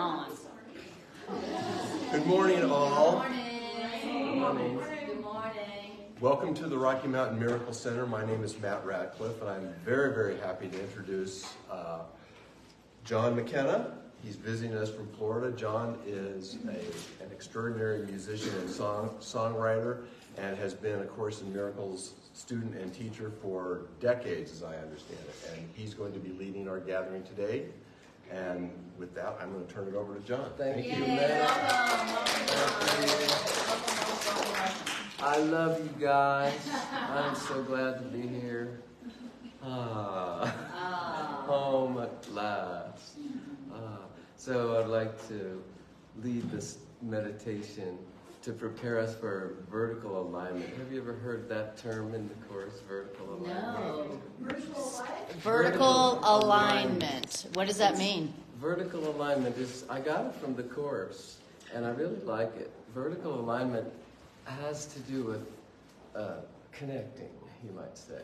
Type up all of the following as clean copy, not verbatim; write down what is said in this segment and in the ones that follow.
On. Good morning, all. Good morning. Good morning. Welcome to the Rocky Mountain Miracle Center. My name is Matt Radcliffe, and I'm very, very happy to introduce John Mckenna. He's visiting us from Florida. John is an extraordinary musician and songwriter, and has been, of course, in Miracles student and teacher for decades, as I understand it. And he's going to be leading our gathering today. And with that, I'm going to turn it over to John. Thank you, Yay, man. I love you guys. I'm so glad to be here. Home at last. So I'd like to lead this meditation to prepare us for vertical alignment. Have you ever heard that term in the course, vertical alignment? No. Vertical alignment. What does that mean? Vertical alignment is, I got it from the course, and I really like it. Vertical alignment has to do with connecting, you might say.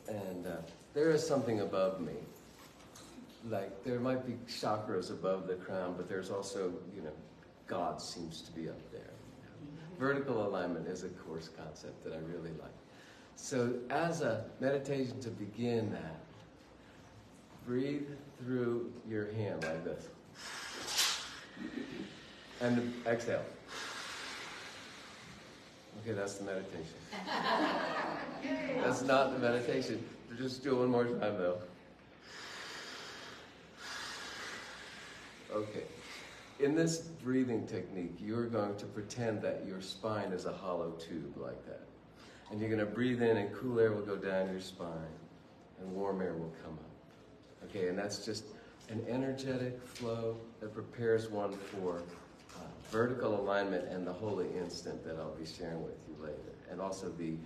And there is something above me. Like, there might be chakras above the crown, but there's also, God seems to be up there. Vertical alignment is a course concept that I really like. So as a meditation to begin that, breathe through your hand like this. And exhale. Okay, that's the meditation. That's not the meditation. Just do it one more time though. Okay. In this breathing technique, you're going to pretend that your spine is a hollow tube like that. And you're going to breathe in and cool air will go down your spine and warm air will come up. Okay, and that's just an energetic flow that prepares one for vertical alignment and the holy instant that I'll be sharing with you later. And also the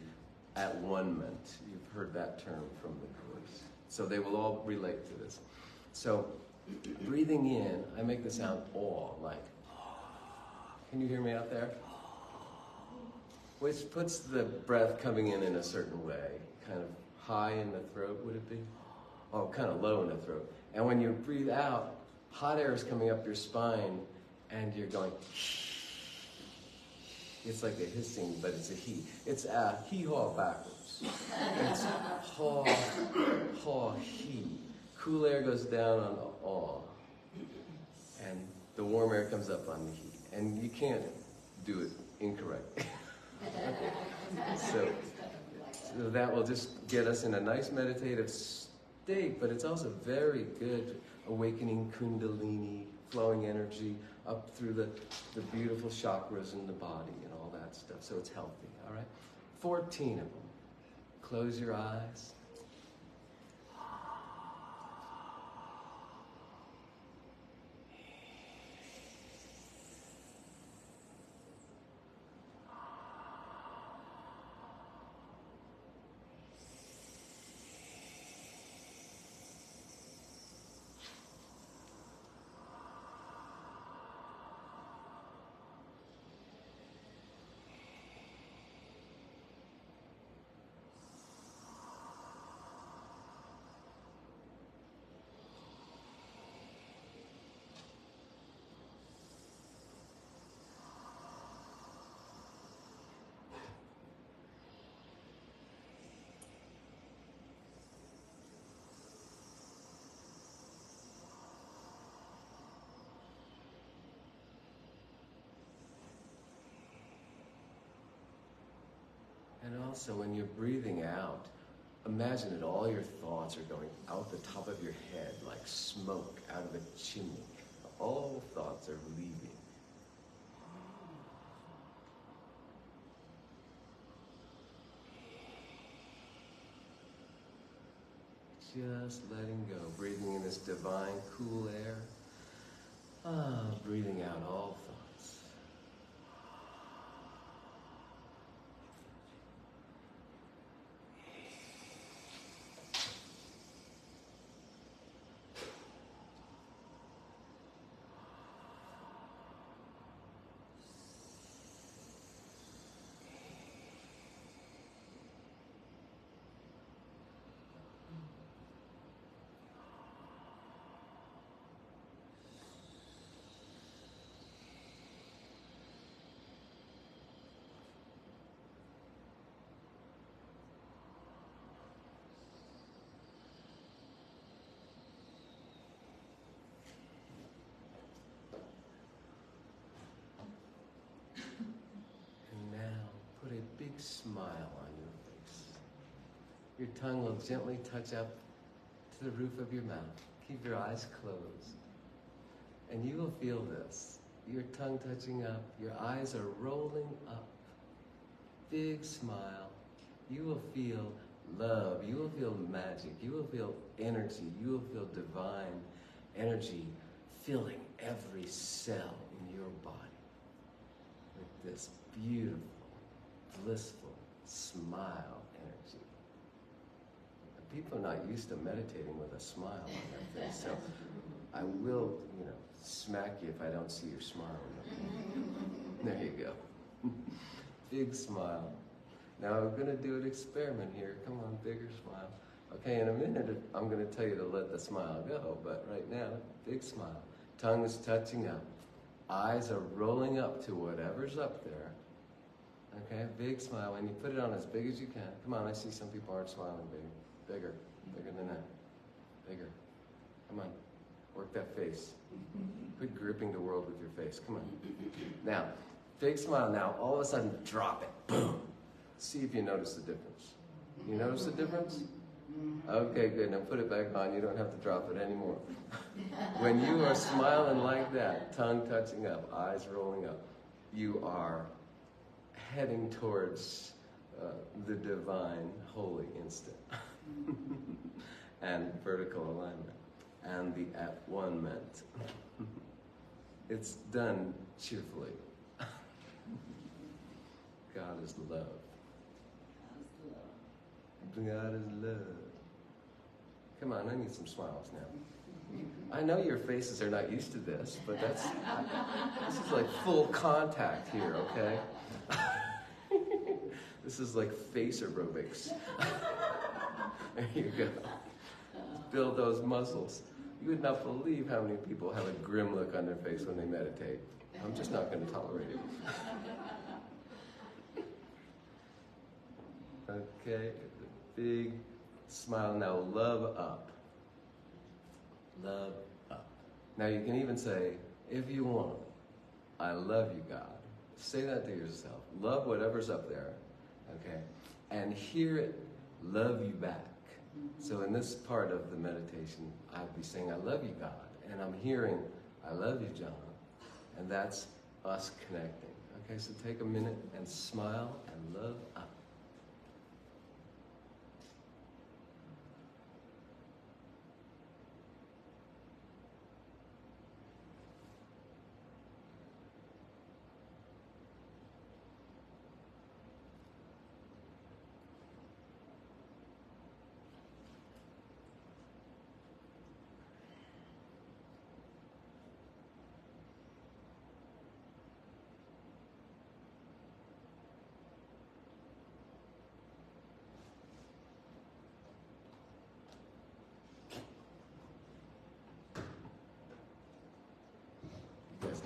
at-one-ment. You've heard that term from the course. So they will all relate to this. So breathing in, I make the sound awe, like, can you hear me out there? Which puts the breath coming in a certain way, kind of high in the throat, would it be? Oh, kind of low in the throat. And when you breathe out, hot air is coming up your spine, and you're going, it's like a hissing, but it's a he. It's a hee-haw backwards. It's haw, haw, he. Cool air goes down on awe, and the warm air comes up on the heat. And you can't do it incorrect. So that will just get us in a nice meditative state, but it's also very good awakening kundalini, flowing energy up through the beautiful chakras in the body and all that stuff. So it's healthy, all right? 14 of them. Close your eyes. And also, when you're breathing out, imagine that all your thoughts are going out the top of your head like smoke out of a chimney. All thoughts are leaving. Just letting go, breathing in this divine cool air. Breathing out all thoughts. smile on your face. Your tongue will gently touch up to the roof of your mouth. Keep your eyes closed. And you will feel this. Your tongue touching up. Your eyes are rolling up. Big smile. You will feel love. You will feel magic. You will feel energy. You will feel divine energy filling every cell in your body with this beautiful, blissful smile energy. People are not used to meditating with a smile on their face, so I will, smack you if I don't see your smile. There you go. Big smile. Now I'm going to do an experiment here. Come on, bigger smile. Okay, in a minute I'm going to tell you to let the smile go, but right now, big smile. Tongue is touching up. Eyes are rolling up to whatever's up there. Okay, big smile. And you put it on as big as you can. Come on, I see some people aren't smiling big. Bigger than that. Bigger. Come on, work that face. Quit gripping the world with your face. Come on. Now, big smile. Now, all of a sudden, drop it. Boom. See if you notice the difference. You notice the difference? Okay, good. Now put it back on. You don't have to drop it anymore. When you are smiling like that, tongue touching up, eyes rolling up, you are heading towards the divine, holy instant. And vertical alignment. And the at-one-ment. It's done cheerfully. God is love. God is love. Come on, I need some smiles now. I know your faces are not used to this, but this is like full contact here, okay? This is like face aerobics. There you go. Build those muscles. You would not believe how many people have a grim look on their face when they meditate. I'm just not going to tolerate it. Okay, big smile. Now love up. Love up. Now you can even say, if you want, I love you, God. Say that to yourself. Love whatever's up there, okay? And hear it love you back. So in this part of the meditation, I'd be saying, I love you, God. And I'm hearing, I love you, John. And that's us connecting. Okay, so take a minute and smile and love up.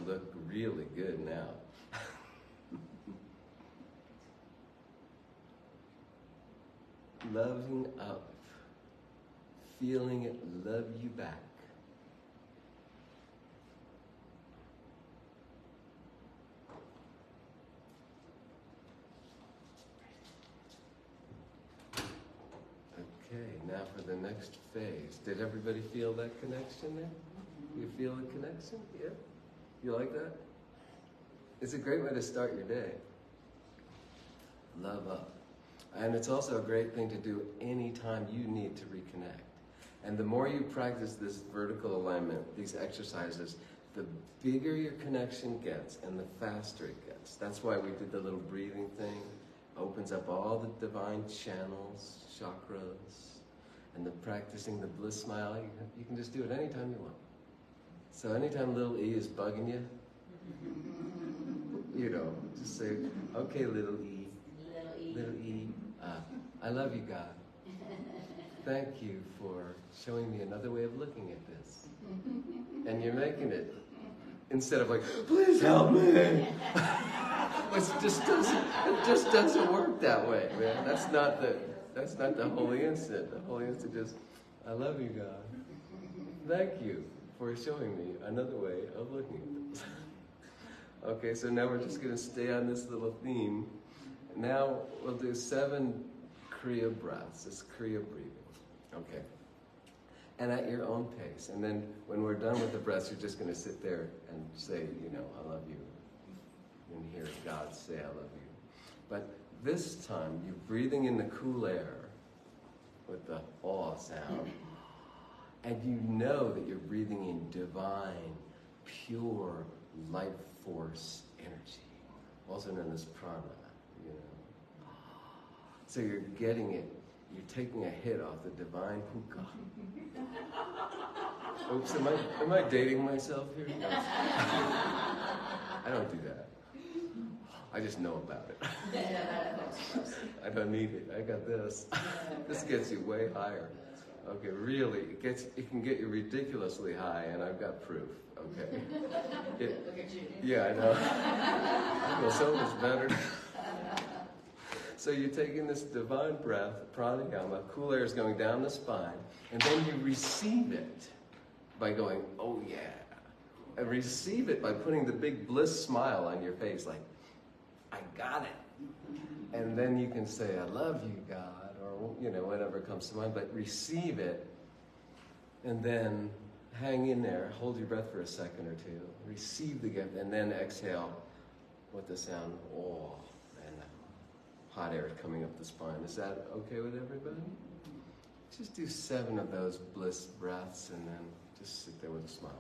Look really good now. Loving up, feeling it love you back. Okay, now for the next phase. Did everybody feel that connection there? You feel the connection? Yeah? You like that? It's a great way to start your day. Love up. And it's also a great thing to do anytime you need to reconnect. And the more you practice this vertical alignment, these exercises, the bigger your connection gets and the faster it gets. That's why we did the little breathing thing. Opens up all the divine channels, chakras, and the practicing the bliss smile. You can just do it anytime you want. So anytime little E is bugging you, just say, okay, little E, I love you, God. Thank you for showing me another way of looking at this. And you're making it, instead of like, please help me. It just doesn't work that way, man. That's not the holy instant. The holy instant is, I love you, God. Thank you for showing me another way of looking at this. Okay, so now we're just going to stay on this little theme, Now we'll do 7 Kriya breaths. It's Kriya breathing. Okay. And at your own pace. And then when we're done with the breaths, you're just going to sit there and say, I love you. And hear God say, I love you. But this time, you're breathing in the cool air with the awe sound. And you know that you're breathing in divine, pure, life force energy. Also known as prana, So you're getting it. You're taking a hit off the divine hookah. Oops, am I dating myself here? No. I don't do that. I just know about it. I don't need it. I got this. This gets you way higher. Okay, really, it can get you ridiculously high, and I've got proof. Okay. Look at you. Yeah, I know. I feel so much better. So you're taking this divine breath, pranayama, cool air is going down the spine, and then you receive it by going, oh yeah. And receive it by putting the big bliss smile on your face, like, I got it. And then you can say, I love you, God, or whatever comes to mind, but receive it, and then hang in there, hold your breath for a second or two, receive the gift, and then exhale with the sound, oh. Hot air coming up the spine. Is that okay with everybody? Just do 7 of those bliss breaths and then just sit there with a smile on.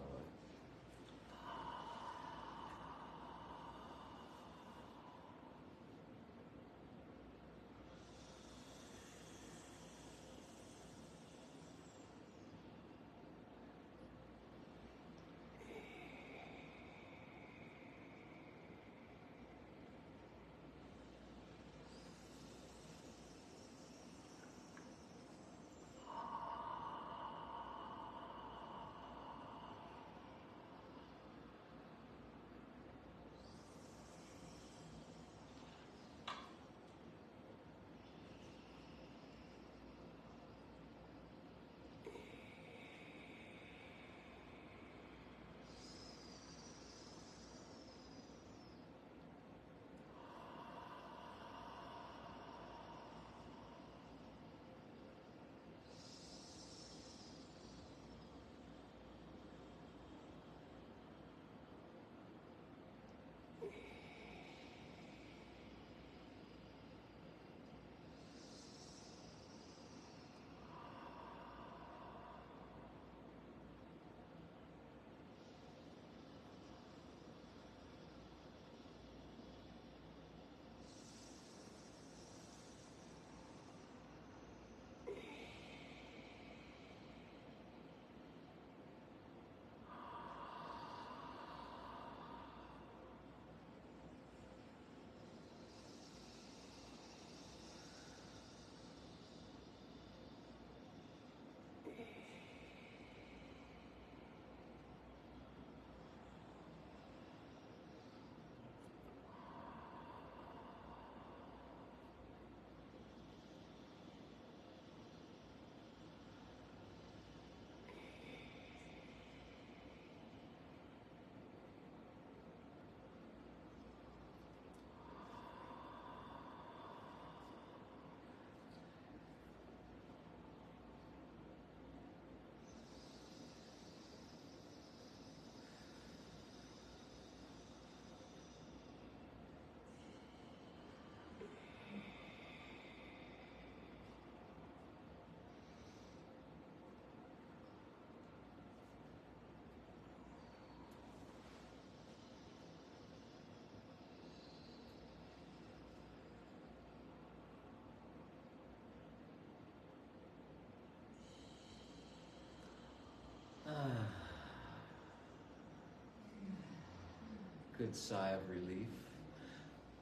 Good sigh of relief.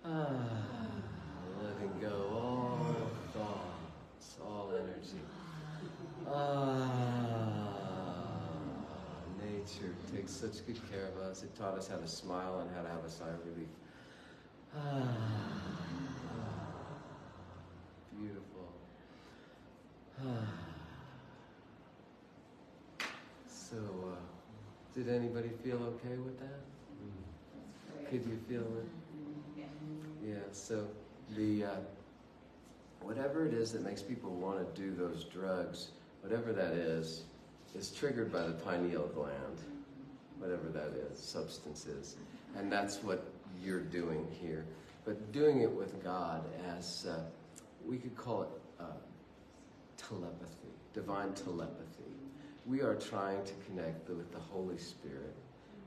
Letting go all thoughts, all energy. Nature takes such good care of us. It taught us how to smile and how to have a sigh of relief. Beautiful. So, did anybody feel okay with that? Could you feel it? Yeah, so the whatever it is that makes people want to do those drugs, whatever that is triggered by the pineal gland, whatever that is, substance is. And that's what you're doing here. But doing it with God as, we could call it telepathy, divine telepathy. We are trying to connect with the Holy Spirit,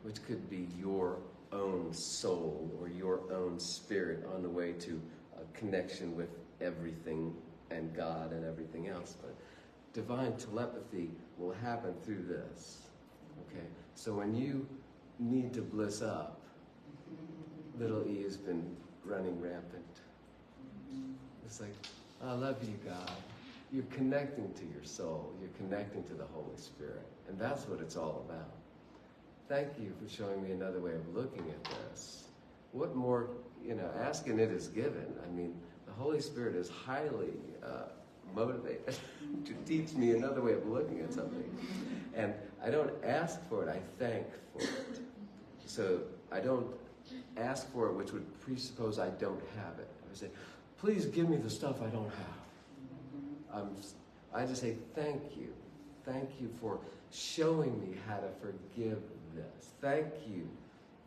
which could be your own soul or your own spirit on the way to a connection with everything and God and everything else. But divine telepathy will happen through this. Okay? So when you need to bliss up, little E has been running rampant. It's like, I love you, God. You're connecting to your soul. You're connecting to the Holy Spirit. And that's what it's all about. Thank you for showing me another way of looking at this. What more, asking it is given. I mean, the Holy Spirit is highly motivated to teach me another way of looking at something. And I don't ask for it, I thank for it. So I don't ask for it, which would presuppose I don't have it. I would say, please give me the stuff I don't have. I just say, thank you. Thank you for showing me how to forgive this. Thank you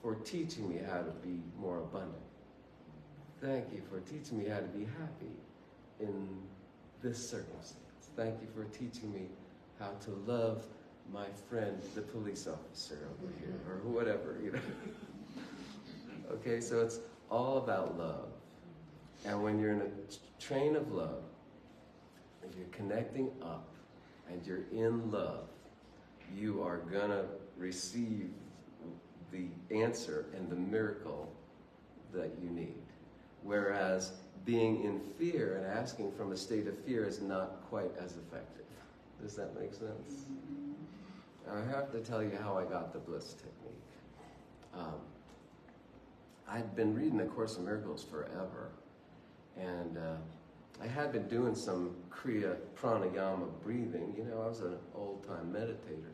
for teaching me how to be more abundant. Thank you for teaching me how to be happy in this circumstance. Thank you for teaching me how to love my friend, the police officer over here, or whatever, Okay, so it's all about love. And when you're in a train of love, and you're connecting up, and you're in love, you are gonna receive the answer and the miracle that you need. Whereas being in fear and asking from a state of fear is not quite as effective. Does that make sense? I have to tell you how I got the bliss technique. I'd been reading the Course in Miracles forever, and I had been doing some Kriya Pranayama breathing. I was an old-time meditator.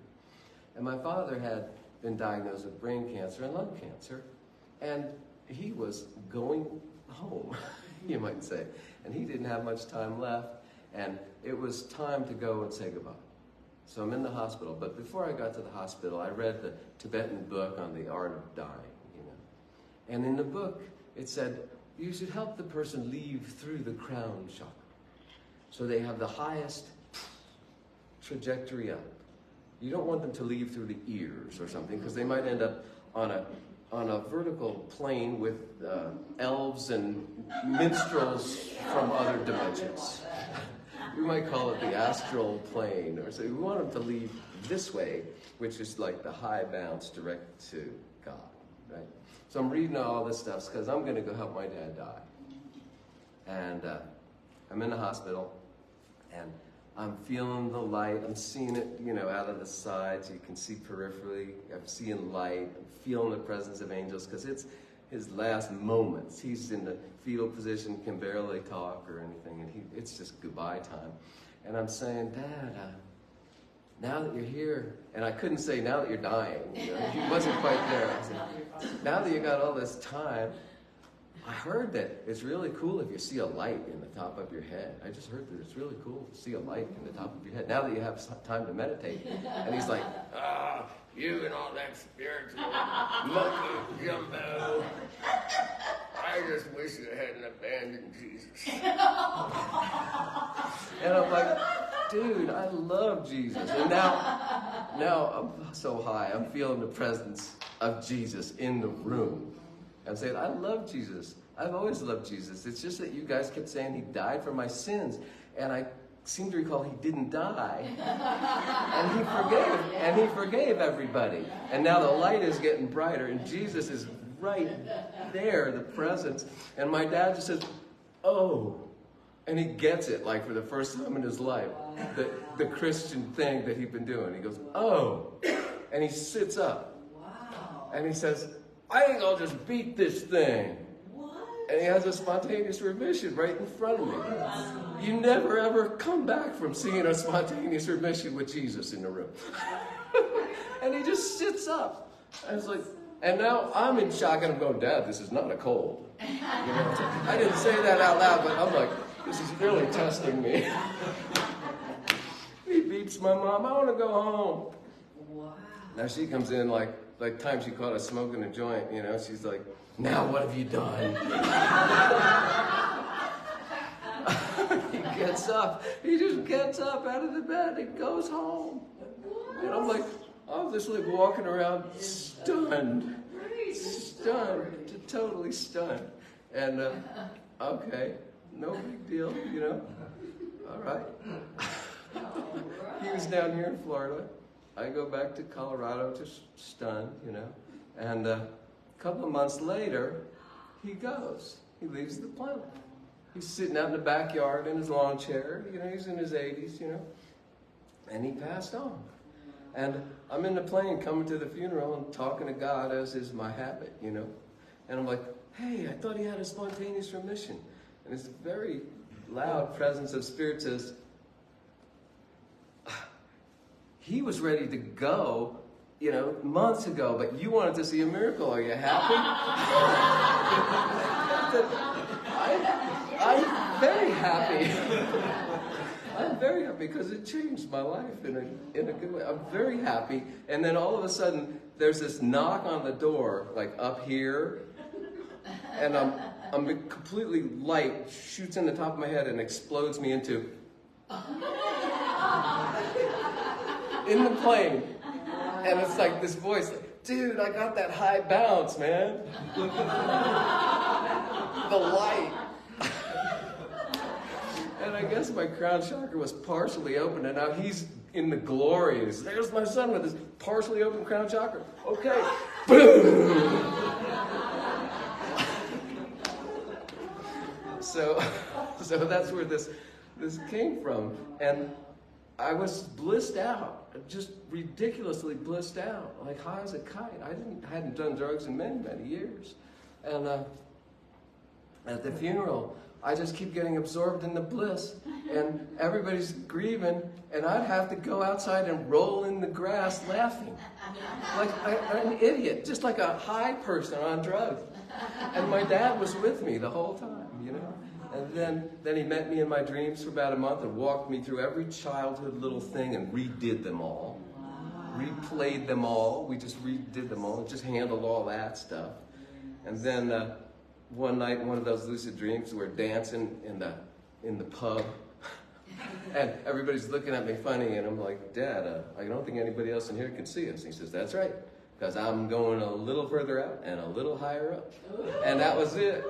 And my father had been diagnosed with brain cancer and lung cancer, and he was going home, you might say. And he didn't have much time left, and it was time to go and say goodbye. So I'm in the hospital, but before I got to the hospital, I read the Tibetan book on the art of dying, And in the book, it said, you should help the person leave through the crown chakra. So they have the highest trajectory up. You don't want them to leave through the ears or something, because they might end up on a vertical plane with elves and minstrels from other dimensions. We might call it the astral plane, or so we want them to leave this way, which is like the high bounce direct to God, right? So I'm reading all this stuff because I'm going to go help my dad die. And I'm in the hospital, and I'm feeling the light. I'm seeing it, out of the sides. You can see peripherally. I'm seeing light. I'm feeling the presence of angels because it's his last moments. He's in the fetal position, can barely talk or anything, and it's just goodbye time. And I'm saying, Dad, now that you're here, and I couldn't say now that you're dying. He wasn't quite there. I said, now that you got all this time, I heard that it's really cool if you see a light in the top of your head. I just heard that it's really cool to see a light in the top of your head, now that you have time to meditate. And he's like, you and all that spiritual monkey jumbo. I just wish you hadn't abandoned Jesus. And I'm like, dude, I love Jesus. And now I'm so high, I'm feeling the presence of Jesus in the room. I'm saying, I love Jesus. I've always loved Jesus. It's just that you guys kept saying he died for my sins. And I seem to recall he didn't die. And he forgave everybody. And now the light is getting brighter, and Jesus is right there, the presence. And my dad just says, oh. And he gets it, like for the first time in his life, the Christian thing that he'd been doing. He goes, oh. And he sits up. Wow. And he says, I think I'll just beat this thing. What? And he has a spontaneous remission right in front of me. You never ever come back from seeing a spontaneous remission with Jesus in the room. And he just sits up. I was like, And now I'm in shock and I'm going, Dad, this is not a cold. You know, I didn't say that out loud, but I'm like, this is really testing me. He beeps my mom, I want to go home. Wow. Now she comes in like time she caught us smoking a joint, you know, she's like, now what have you done? He gets up, he just gets up out of the bed and goes home. And I'm just like walking around stunned, totally stunned. And okay, no big deal, you know, all right. He was down here in Florida. I go back to Colorado, just stunned, you know. And a couple of months later, he goes. He leaves the planet. He's sitting out in the backyard in his lawn chair. You know, he's in his 80s, you know. And he passed on. And I'm in the plane coming to the funeral and talking to God, as is my habit, you know. And I'm like, hey, I thought he had a spontaneous remission. And this very loud presence of spirit says, he was ready to go, you know, months ago, but you wanted to see a miracle. Are you happy? I'm very happy. I'm very happy because it changed my life in a good way. I'm very happy. And then all of a sudden, there's this knock on the door, like up here. And I'm completely light, shoots in the top of my head and explodes me into... in the plane. And it's like this voice, like, dude, I got that high bounce, man. The light. And I guess my crown chakra was partially open, and now he's in the glory. There's my son with his partially open crown chakra. Okay. Boom. So that's where this came from. And I was blissed out, just ridiculously blissed out, like high as a kite. I hadn't done drugs in many, many years. And at the funeral, I just keep getting absorbed in the bliss. And everybody's grieving, and I'd have to go outside and roll in the grass laughing. Like an idiot, just like a high person on drugs. And my dad was with me the whole time, you know. And then he met me in my dreams for about a month and walked me through every childhood little thing and redid them all. Wow. Replayed them all. We just redid them all and just handled all that stuff. And then one night in one of those lucid dreams, we're dancing in the pub. And everybody's looking at me funny, and I'm like, Dad, I don't think anybody else in here can see us. And he says, that's right, because I'm going a little further out and a little higher up. And that was it.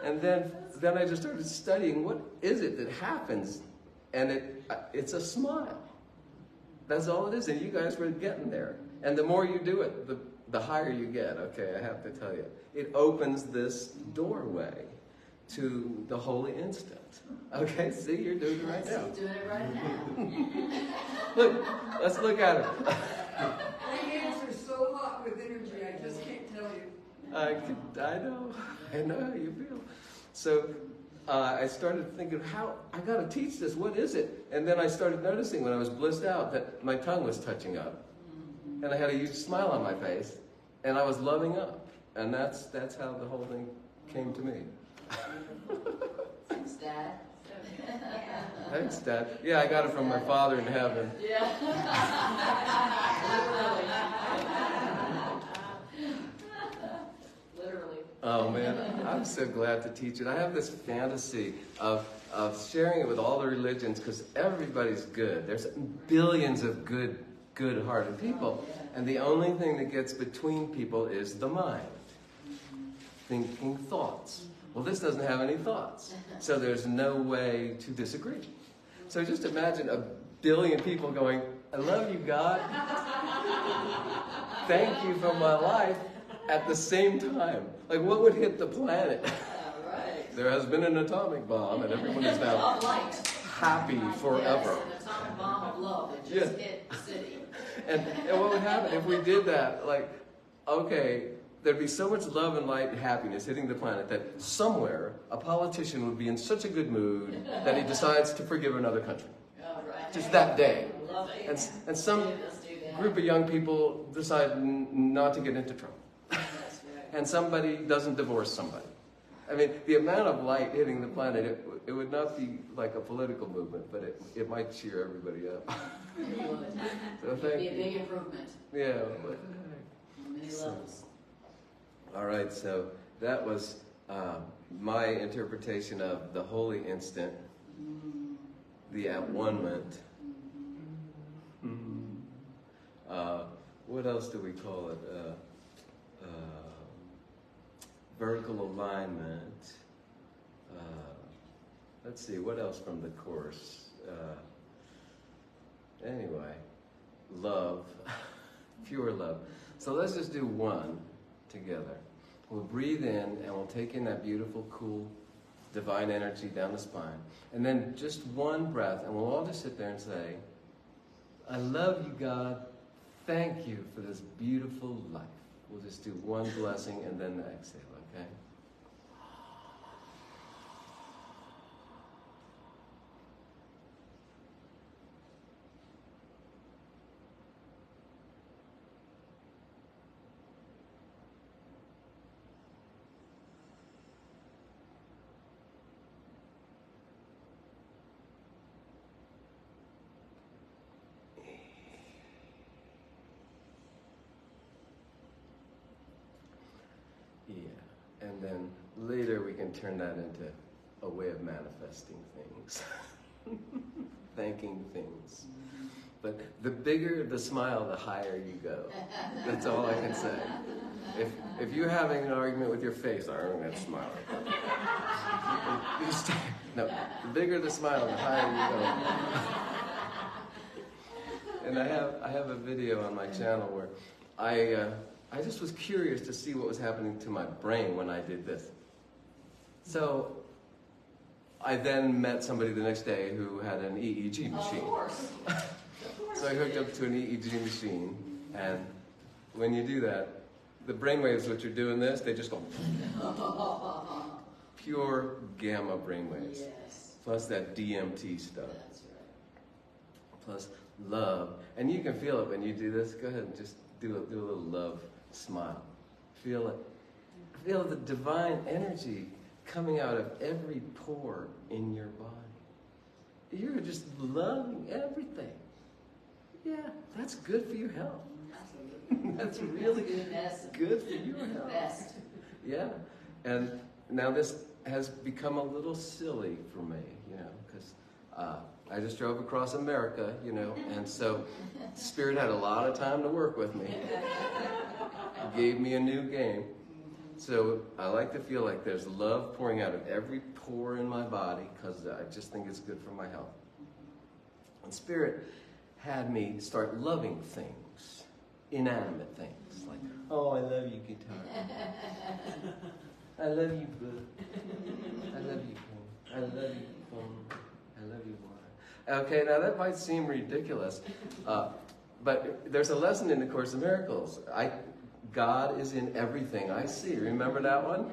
And then I just started studying, what is it that happens? And it's a smile. That's all it is. And you guys were getting there. And the more you do it, the higher you get. Okay, I have to tell you. It opens this doorway to the holy instant. Okay, see, you're doing it right now. He's doing it right now. Look, let's look at it. My hands are so hot with energy, I just can't tell you. I know how you feel. So I started thinking, I got to teach this. What is it? And then I started noticing when I was blissed out that my tongue was touching up, and I had a huge smile on my face, and I was loving up, and that's how the whole thing came to me. Thanks, Dad. Thanks, Dad. Yeah, I got it from my Father in heaven. Yeah. Literally. Oh man, I'm so glad to teach it. I have this fantasy of sharing it with all the religions because everybody's good. There's billions of good-hearted people, and the only thing that gets between people is the mind, thinking thoughts. Well, this doesn't have any thoughts, so there's no way to disagree. So just imagine a billion people going, I love you, God. Thank you for my life. At the same time. Like, what would hit the planet? Right. There has been an atomic bomb, and everyone is now happy forever. Yes, an atomic bomb of love that just hit the city. And what would happen if we did that? Like, okay, there'd be so much love and light and happiness hitting the planet that somewhere a politician would be in such a good mood that he decides to forgive another country. All right. Just that day. Love it. And some... Let's do that. group of young people decide not to get into trouble. That's right. And somebody doesn't divorce somebody. I mean, the amount of light hitting the planet, it would not be like a political movement, but it might cheer everybody up. It would. So It'd thank be a you. big improvement Yeah. on many levels. All right, so that was my interpretation of the holy instant, the at-one-ment. What else do we call it? Vertical alignment. Let's see, what else from the Course? Anyway, love, pure love. So let's just do one together. We'll breathe in and we'll take in that beautiful, cool, divine energy down the spine. And then just one breath, and we'll all just sit there and say, I love you, God. Thank you for this beautiful life. We'll just do one blessing and then the exhale, okay? Yeah, and then later we can turn that into a way of manifesting things, thanking things. But the bigger the smile, the higher you go. That's all I can say. If you're having an argument with your face, I'm going to smile. No, the bigger the smile, the higher you go. And I have a video on my channel where I just was curious to see what was happening to my brain when I did this. So I then met somebody the next day who had an EEG machine. Of course. So I hooked up to an EEG machine, and when you do that, the brainwaves which are doing this, they just go pure gamma brainwaves. Yes. Plus that DMT stuff. That's right. Plus love. And you can feel it when you do this. Go ahead and just do a little love smile. Feel it. Feel the divine energy coming out of every pore in your body. You're just loving everything. Yeah, that's good for your health. Absolutely. That's really good medicine. good for your health. Best. Yeah, and now this has become a little silly for me, because I just drove across America, and so Spirit had a lot of time to work with me. Gave me a new game. So I like to feel like there's love pouring out of every pore in my body because I just think it's good for my health. And Spirit had me start loving things, inanimate things, like, oh, I love you, guitar. I love you, boo. I love you, phone. I love you, phone. I love you, water. Okay, now that might seem ridiculous, but there's a lesson in the Course in Miracles. God is in everything I see. Remember that one?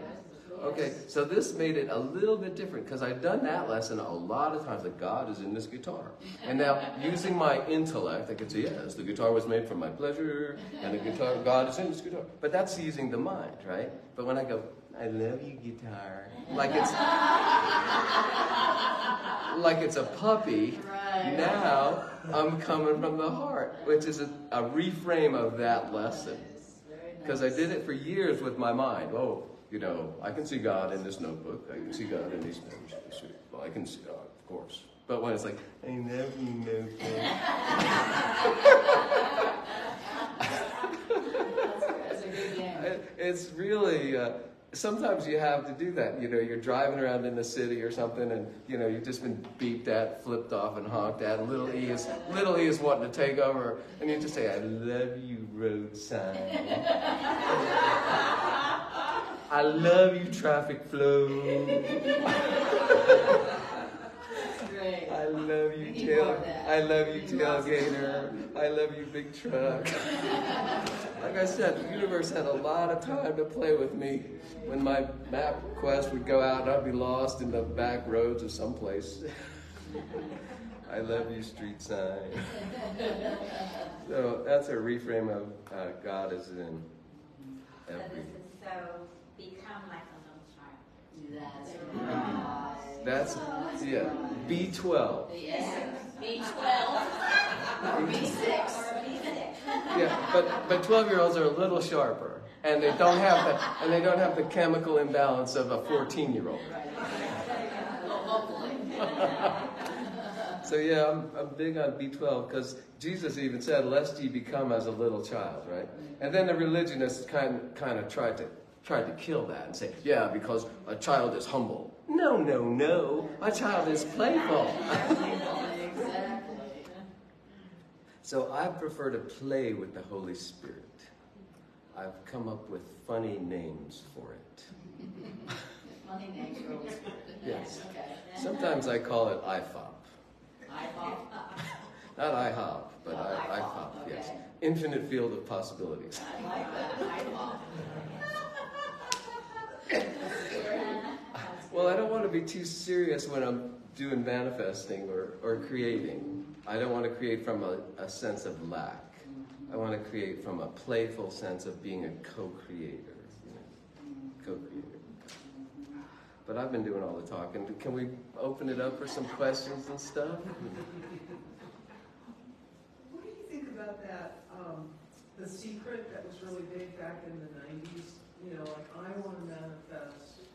Okay, so this made it a little bit different because I've done that lesson a lot of times, that God is in this guitar. And now, using my intellect, I could say, yes, the guitar was made for my pleasure, and God is in this guitar. But that's using the mind, right? But when I go, I love you, guitar, like it's a puppy, Right. now I'm coming from the heart, which is a reframe of that lesson. Because I did it for years with my mind. Oh, I can see God in this notebook. I can see God in these notes. Well, I can see God, of course. But when it's like, I love you, notebook. That's a good game. It's really, sometimes you have to do that. You're driving around in the city or something, and, you've just been beeped at, flipped off, and honked at, and little E is wanting to take over, and you just say, I love you, road sign. I love you, traffic flow. That's great. I love you, We need more of that. I love you, We need more of tailgater. I love you, big truck. Like I said, the universe had a lot of time to play with me when my map quest would go out and I'd be lost in the back roads of someplace. I love you, street sign. So that's a reframe of God is in So every. this is so become like a little child. That's right. That's, yeah, B12. The essence. B12 Or B6. or B6. Yeah, but 12-year-olds are a little sharper, and they don't have the chemical imbalance of a 14-year-old. Right. Well, hopefully. So yeah, I'm big on B12 because Jesus even said, "Lest ye become as a little child," right? And then the religionists kind of tried to kill that and say, "Yeah, because a child is humble." No, a child is playful. Exactly. So I prefer to play with the Holy Spirit. I've come up with funny names for it. Funny name for Holy Spirit. Yes. Okay. Sometimes I call it IFOP. iPhone. Not IHOP, but Oh, IFOP, yes. okay. Infinite field of possibilities. I like that. iPhone. Well, I don't want to be too serious when I'm doing manifesting or creating. I don't want to create from a sense of lack. I want to create from a playful sense of being a co-creator. Co-creator. But I've been doing all the talking. Can we open it up for some questions and stuff? What do you think about that, The Secret that was really big back in the 90s? You know, like, I want to manifest,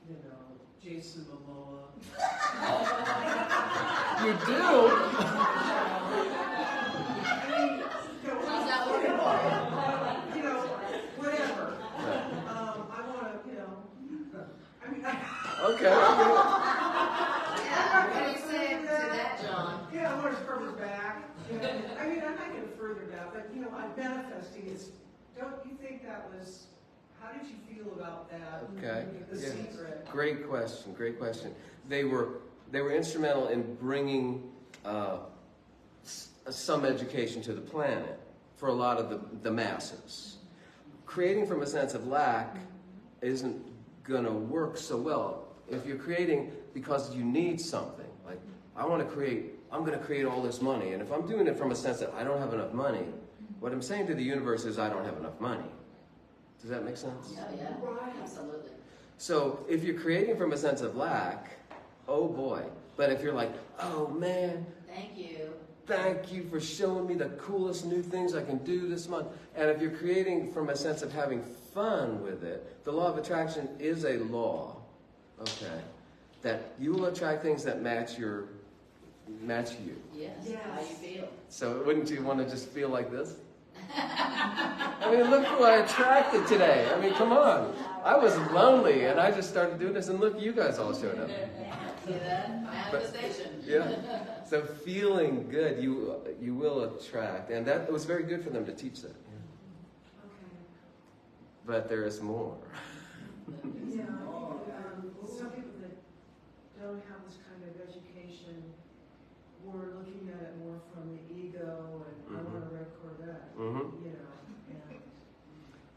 you know, Jason Momoa. You do? How's that working for you? You know, whatever. I want to, you know, I mean, Okay. What do you say to that, John? yeah, I want to further back. You know, I mean, I'm not going to further back, but, you know, I'm manifesting is, don't you think that was, how did you feel about that? Okay. The Yeah. Secret. Great question. Great question. They were instrumental in bringing some education to the planet for a lot of the masses. Creating from a sense of lack isn't going to work so well. If you're creating because you need something, like I'm going to create all this money, and if I'm doing it from a sense that I don't have enough money, what I'm saying to the universe is I don't have enough money. Does that make sense? Oh, yeah. Absolutely. So if you're creating from a sense of lack, oh boy. But if you're like, oh man, Thank you. thank you for showing me the coolest new things I can do this month. And if you're creating from a sense of having fun with it, the law of attraction is a law, okay, that you will attract things that match you. Yes. How you feel. So wouldn't you want to just feel like this? I mean, look who I attracted today. I mean, come on. I was lonely, and I just started doing this, and look, you guys all showed up. See that? Manifestation. Yeah. So feeling good, you will attract, and that was very good for them to teach that. Okay. But there is more. Yeah, some people that don't have this kind of education were looking at it more from the ego and I want a red Corvette, Mm-hmm. you know, and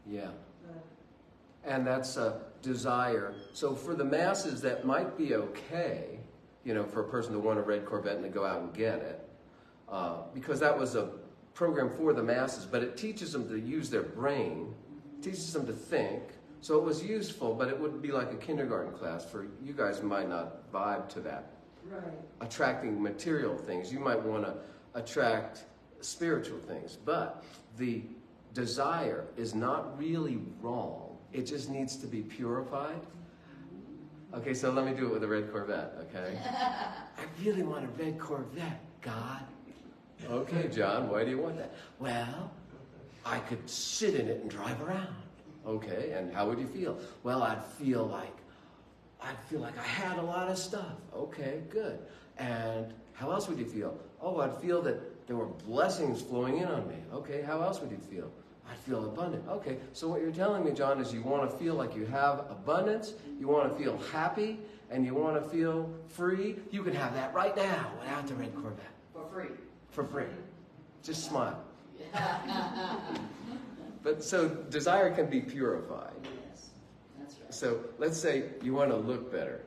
Yeah. but And that's a desire. So for the masses, that might be okay, for a person to want a red Corvette and to go out and get it, because that was a program for the masses. But it teaches them to use their brain, teaches them to think. So it was useful, but it would be like a kindergarten class. For you guys might not vibe to that. right. Attracting material things. You might want to attract spiritual things. But the desire is not really wrong. It just needs to be purified. Okay, so let me do it with a red Corvette, okay? I really want a red Corvette, God. Okay, John, why do you want that? Well, I could sit in it and drive around. Okay, and how would you feel? Well, I'd feel like I had a lot of stuff. Okay, good. And how else would you feel? Oh, I'd feel that there were blessings flowing in on me. Okay, how else would you feel? I'd feel abundant. Okay, so what you're telling me, John, is you want to feel like you have abundance, you want to feel happy, and you want to feel free. You can have that right now without the red Corvette. For free. For free. Just smile. Yeah. But so desire can be purified. Yes. That's right. So let's say you want to look better.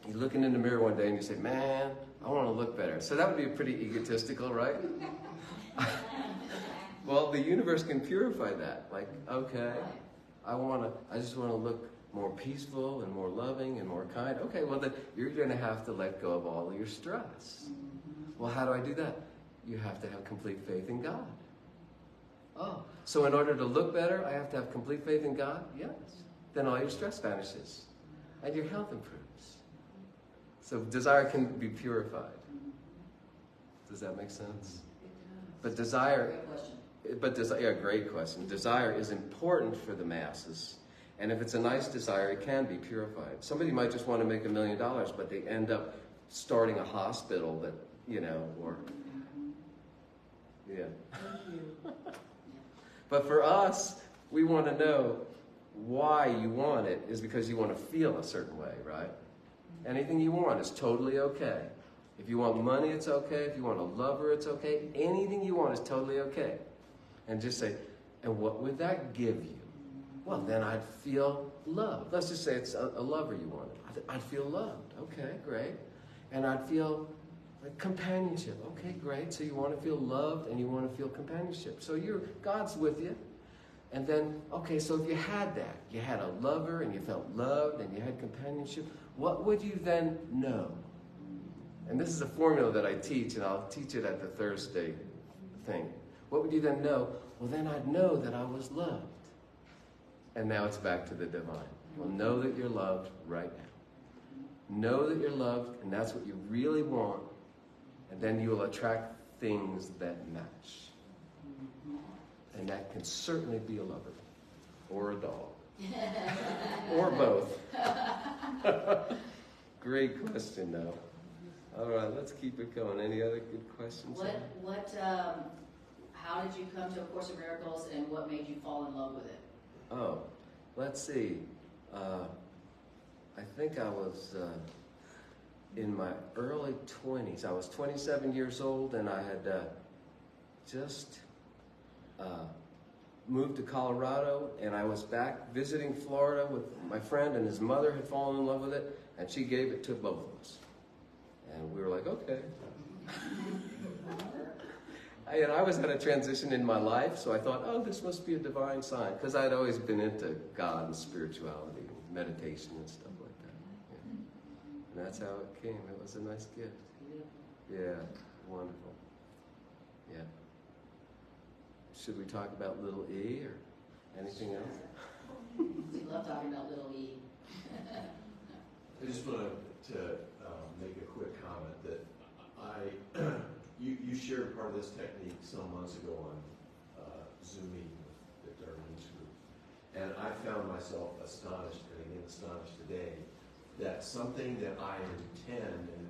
you're looking in the mirror one day and you say, man, I want to look better. So that would be pretty egotistical, right? Well, the universe can purify that. Like, okay, I just want to look more peaceful and more loving and more kind. Okay, well then you're going to have to let go of all of your stress. Well, how do I do that? You have to have complete faith in God. Oh, so in order to look better, I have to have complete faith in God? Yes. Then all your stress vanishes and your health improves. So desire can be purified. Does that make sense? But desire, great question. Desire is important for the masses. And if it's a nice desire, it can be purified. Somebody might just want to make $1 million, but they end up starting a hospital that, or, yeah. But for us, we want to know why you want it is because you want to feel a certain way, right? Anything you want is totally okay. If you want money, it's okay. If you want a lover, it's okay. Anything you want is totally okay. And just say, and what would that give you? Well, then I'd feel loved. Let's just say it's a lover you wanted. I'd feel loved. Okay, great. And I'd feel like companionship. Okay, great. So you want to feel loved and you want to feel companionship. So God's with you. And then, okay, so if you had that, you had a lover and you felt loved and you had companionship, what would you then know? And this is a formula that I teach, and I'll teach it at the Thursday thing. What would you then know? Well, then I'd know that I was loved. And now it's back to the divine. Well, know that you're loved right now. Know that you're loved, and that's what you really want. And then you will attract things that match. And that can certainly be a lover, or a dog, or both. Great question, though. All right, let's keep it going. Any other good questions? How did you come to A Course in Miracles, and what made you fall in love with it? Oh, let's see. I think I was in my early 20s. I was 27 years old, and I had just moved to Colorado, and I was back visiting Florida with my friend, and his mother had fallen in love with it, and she gave it to both of us. And we were like, okay. And I was at a transition in my life, so I thought, oh, this must be a divine sign, because I'd always been into God and spirituality, and meditation and stuff like that. Yeah. And that's how it came. It was a nice gift. Yeah, wonderful. Yeah. Should we talk about little E or anything else? We love talking about little E. I just wanted to make a quick comment that you shared part of this technique some months ago on Zoom meeting with Victor Group, and I found myself astonished, and again astonished today, that something that I intend and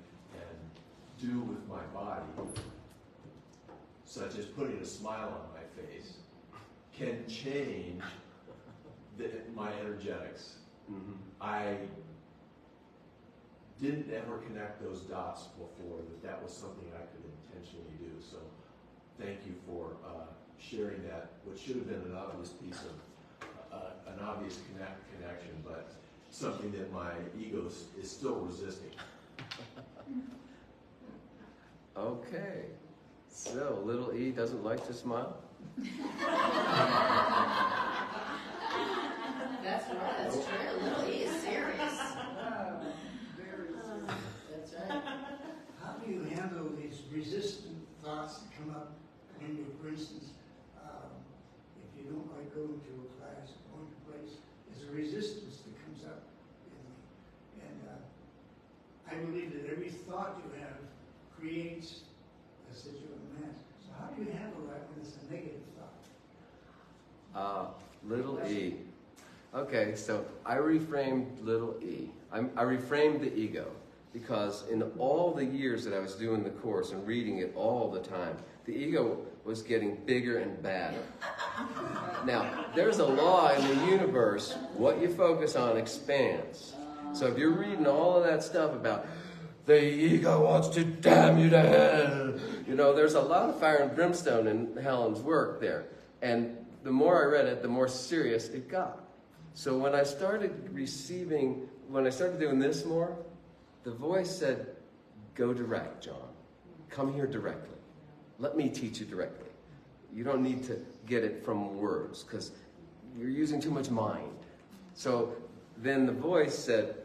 do with my body, such as putting a smile on my face, can change my energetics. Mm-hmm. I didn't ever connect those dots before, that was something I could intentionally do. So thank you for sharing that, what should have been an obvious piece of, an obvious connection, but something that my ego is still resisting. Okay. So, little E doesn't like to smile? That's right, that's true. Little E is serious. That's right. How do you handle these resistant thoughts that come up when you, for instance, if you don't like going to a class, going to a place, there's a resistance that comes up in me. And I believe that every thought you have creates a situation of mass. So how do you handle that when it's a negative thought? Little E. Okay, so I reframed little E. I reframed the ego, because in all the years that I was doing the course and reading it all the time, the ego was getting bigger and badder. Now, there's a law in the universe, what you focus on expands. So if you're reading all of that stuff about the ego wants to damn you to hell, there's a lot of fire and brimstone in Helen's work there. And the more I read it, the more serious it got. So when I started doing this more, the voice said, go direct, John. Come here directly. Let me teach you directly. You don't need to get it from words because you're using too much mind. So then the voice said,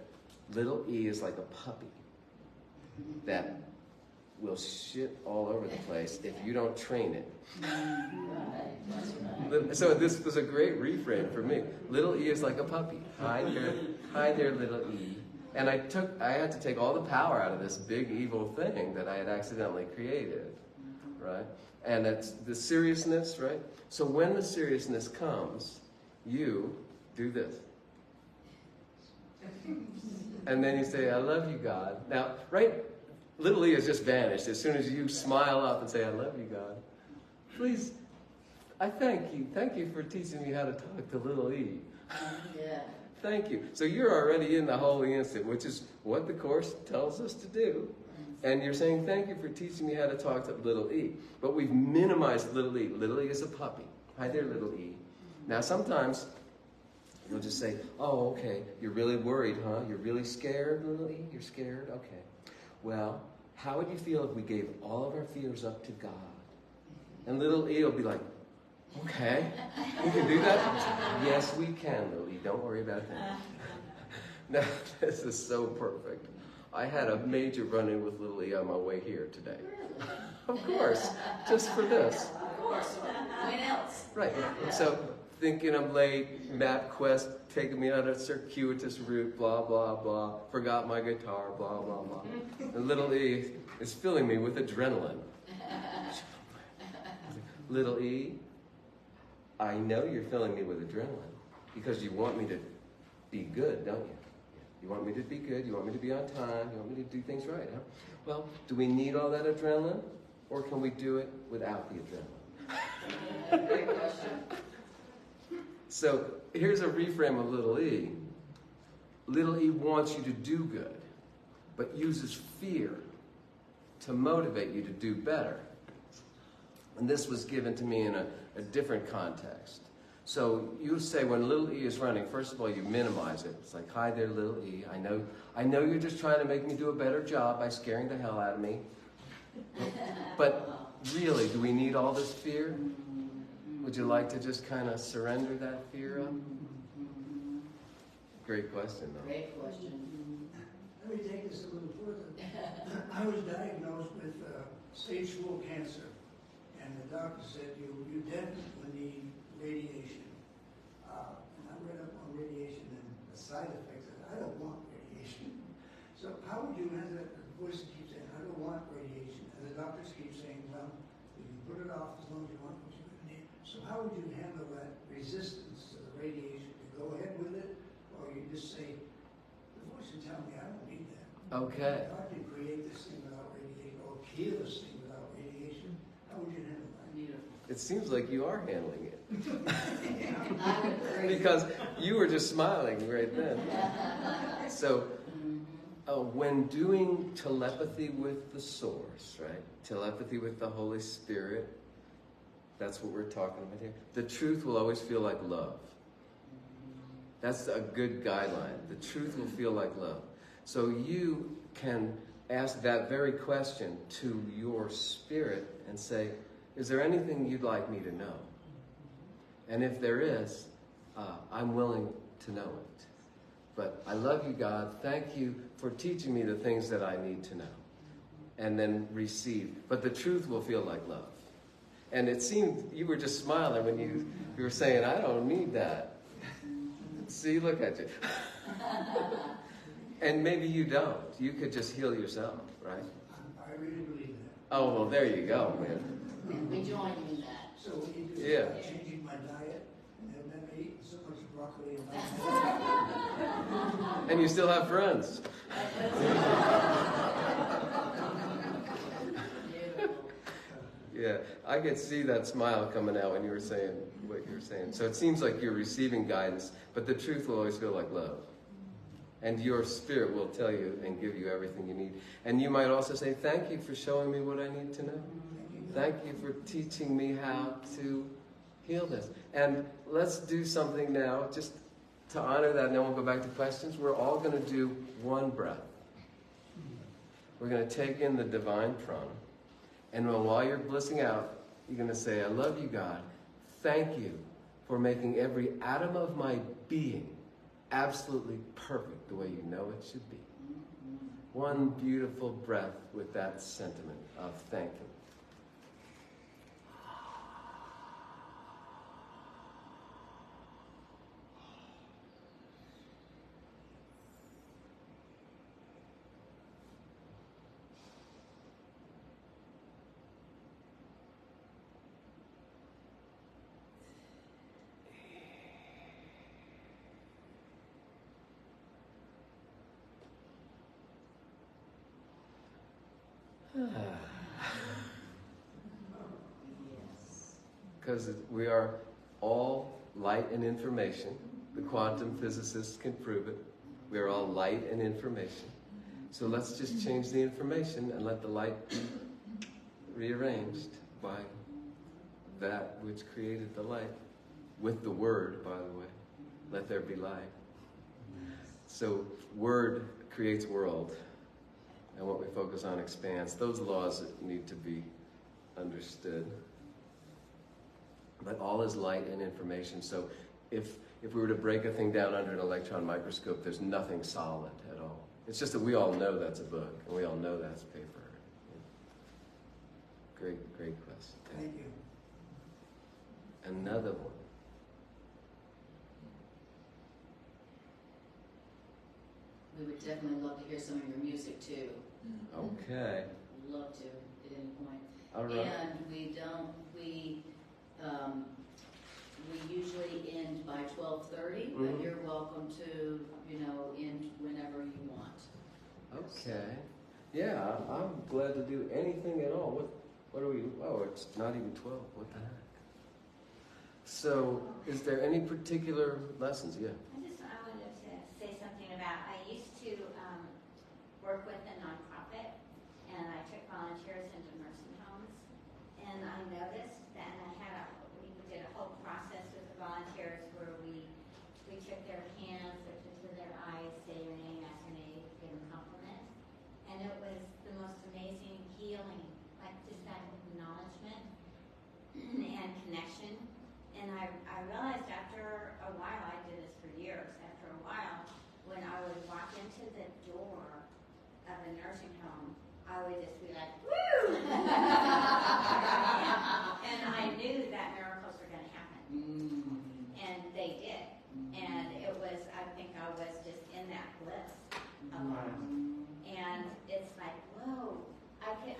little E is like a puppy that will shit all over the place if you don't train it. So this was a great reframe for me. Little E is like a puppy. Hi there, little E. And I had to take all the power out of this big evil thing that I had accidentally created, right? And it's the seriousness, right? So when the seriousness comes, you do this. And then you say, I love you, God. Now, right, little E has just vanished. As soon as you smile up and say, I love you, God. Please, I thank you. Thank you for teaching me how to talk to little E. Yeah. Thank you. So you're already in the holy instant, which is what the Course tells us to do. And you're saying, thank you for teaching me how to talk to little E. But we've minimized little E. Little E is a puppy. Hi there, little E. Now, sometimes you'll just say, oh, okay, you're really worried, huh? You're really scared, little E? You're scared? Okay. Well, how would you feel if we gave all of our fears up to God? And little E will be like, okay, we can do that? Yes, we can, little E. Don't worry about that. Now, this is so perfect. I had a major run-in with little E on my way here today. Of course, just for this. Of course. When else? Right. So, thinking I'm late, MapQuest taking me on a circuitous route, blah, blah, blah. Forgot my guitar, blah, blah, blah. And little E is filling me with adrenaline. Little E, I know you're filling me with adrenaline because you want me to be good, don't you? You want me to be good, you want me to be on time, you want me to do things right, huh? Well, do we need all that adrenaline, or can we do it without the adrenaline? Great question. So here's a reframe of little E. Little E wants you to do good, but uses fear to motivate you to do better. And this was given to me in a different context. So you say when little E is running, first of all, you minimize it. It's like, hi there, little E. I know you're just trying to make me do a better job by scaring the hell out of me. But really, do we need all this fear? Would you like to just kind of surrender that fear up? Great question, though. Great question. Let me take this a little further. I was diagnosed with stage 4 cancer, and the doctor said you definitely need radiation. And I read up on radiation and the side effects, and I don't want radiation. So how would you handle that? The voice keeps saying, I don't want radiation. And the doctors keep saying, well, you can put it off as long as you want what you're going to need. So how would you handle that resistance to the radiation? You go ahead with it, or you just say, the voice can tell me I don't need that. Okay. God can create this thing without radiation, or kill this thing without radiation. How would you handle that? Beautiful. It seems like you are handling it. I would agree. Because you were just smiling right then. So, when doing telepathy with the Source, right? Telepathy with the Holy Spirit, that's what we're talking about here. The truth will always feel like love. That's a good guideline. The truth will feel like love. So you can ask that very question to your spirit and say, is there anything you'd like me to know? And if there is, I'm willing to know it. But I love you, God. Thank you for teaching me the things that I need to know. And then receive. But the truth will feel like love. And it seemed you were just smiling when you were saying, I don't need that. See, look at you. And maybe you don't. You could just heal yourself, right? I really believe that. Oh, well, there you go, man. We join you in that. So what you do Yeah. is changing my diet and then eating so much broccoli and And you still have friends. Yeah, I could see that smile coming out when you were saying what you were saying. So it seems like you're receiving guidance, but the truth will always feel like love. And your spirit will tell you and give you everything you need. And you might also say, thank you for showing me what I need to know. Thank you for teaching me how to heal this. And let's do something now, just to honor that, and then we'll go back to questions. We're all going to do one breath. we're going to take in the divine prana. And while you're blissing out, you're going to say, I love you, God. Thank you for making every atom of my being absolutely perfect the way you know it should be. One beautiful breath with that sentiment of thank you. Because we are all light and information. The quantum physicists can prove it. We are all light and information. So let's just change the information and let the light be rearranged by that which created the light. With the word, by the way. Let there be light. So word creates world. And what we focus on expands. Those laws need to be understood. But all is light and information. So if we were to break a thing down under an electron microscope, there's nothing solid at all. It's just that we all know that's a book, and we all know that's paper. Great question. Thank you. Another one. We would definitely love to hear some of your music too. Okay. Love to at any point. All right. And we usually end by 12:30, but you're welcome to, end whenever you want. Okay. Yeah, I'm glad to do anything at all. What are we? Oh, it's not even 12. What the heck? So, is there any particular lessons? Yeah. I wanted to say something about, I used to work with a nonprofit, and I took volunteers into nursing homes, and I noticed that we did a whole process with the volunteers where we took their hands, looked into their eyes, say your name, ask your name, give them compliments, and it was the most amazing healing, like just that acknowledgement and connection. And I realized after a while, I did this for years, after a while, when I would walk into the door of a nursing home, I would just be like, woo! And I knew that miracles were going to happen. And they did. And it was, I think I was just in that bliss alone. And it's like, whoa, I could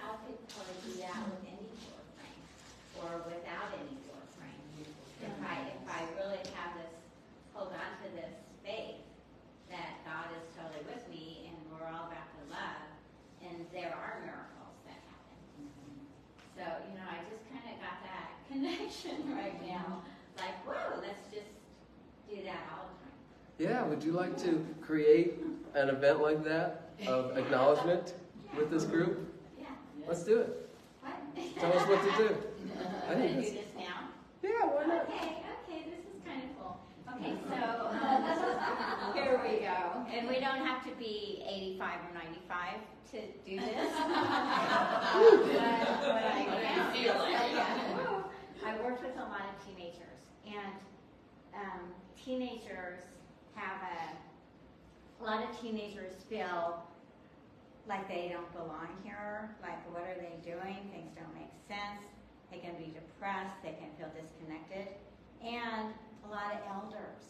totally do that with any door frame or without any door frame. If I really have this, hold on to this faith that God is totally with me and we're all about to love, and there are miracles that happen. So, I just kind of got that connection right now. Like, whoa, let's just do that all the time. Yeah, would you like to create an event like that of acknowledgement with this group? Yeah. Let's do it. What? Tell us what to do. I I'm think going to that's, do this now. yeah, why not? Okay, this is kind of cool. Okay, so here we go. And we don't have to be 85 or 95 to do this. But I can. I worked with a lot of teenagers, and teenagers have a lot of teenagers feel like they don't belong here, like what are they doing? Things don't make sense. They can be depressed, they can feel disconnected, and a lot of elders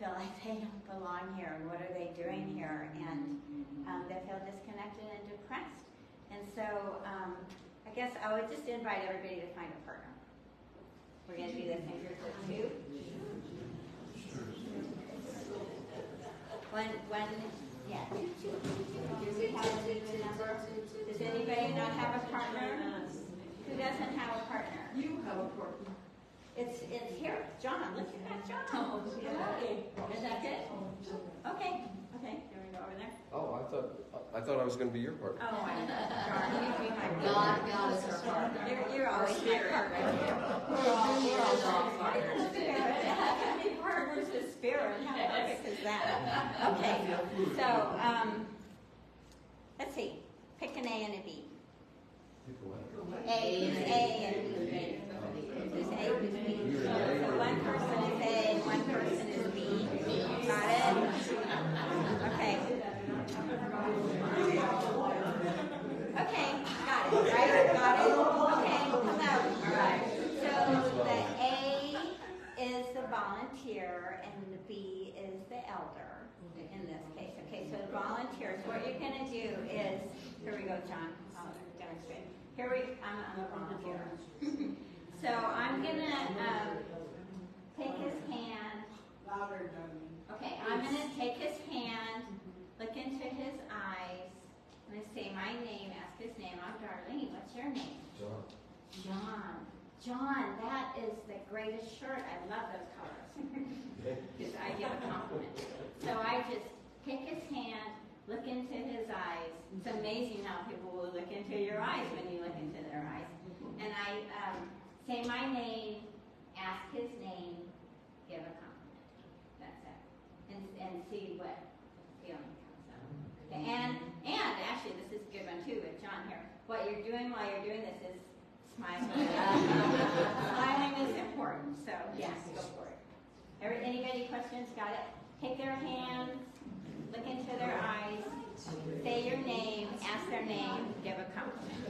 feel like they don't belong here, and what are they doing here? And they feel disconnected and depressed. And so I guess I would just invite everybody to find a partner. We're going to do this in groups of two. Yeah. Do we have a good number? Does anybody not have a partner? Who doesn't have a partner? You have a partner. It's here. John, look at that, John. Is that good? Okay. Here we go over there. Oh, I thought I was going to be your partner. Oh, I darn, you'd be my partner. God is our partner. You're always my partner. We're all partners. How can we be partners with spirit? How perfect is that? Okay, so let's see. Pick an A and a B. A Who's A and who's B? Who's A, who's B? So one person is A and one person is B. Got it? Okay. Okay, got it, right? Got it? Okay, hello. Alright. So the A is the volunteer and the B is the elder in this case. Okay, so the volunteers, what you're gonna do is, here we go, John, I'll demonstrate. I'm a volunteer. So I'm gonna take his hand. Louder, Johnny. Okay, I'm gonna take his hand, look into his eyes, I'm gonna say my name, ask his name. I'm Darlene. What's your name? John. John, that is the greatest shirt. I love those colors. Because I give a compliment. So I just take his hand, look into his eyes. It's amazing how people will look into your eyes when you look into their eyes. And I say my name, ask his name, give a compliment. That's it. And see what feeling comes up. Okay. And actually, this is a good one too with John here. What you're doing while you're doing this is smiling. Smiling is important. So yes, go for it. Anybody questions? Got it? Take their hands, look into their eyes, say your name, ask their name, give a compliment.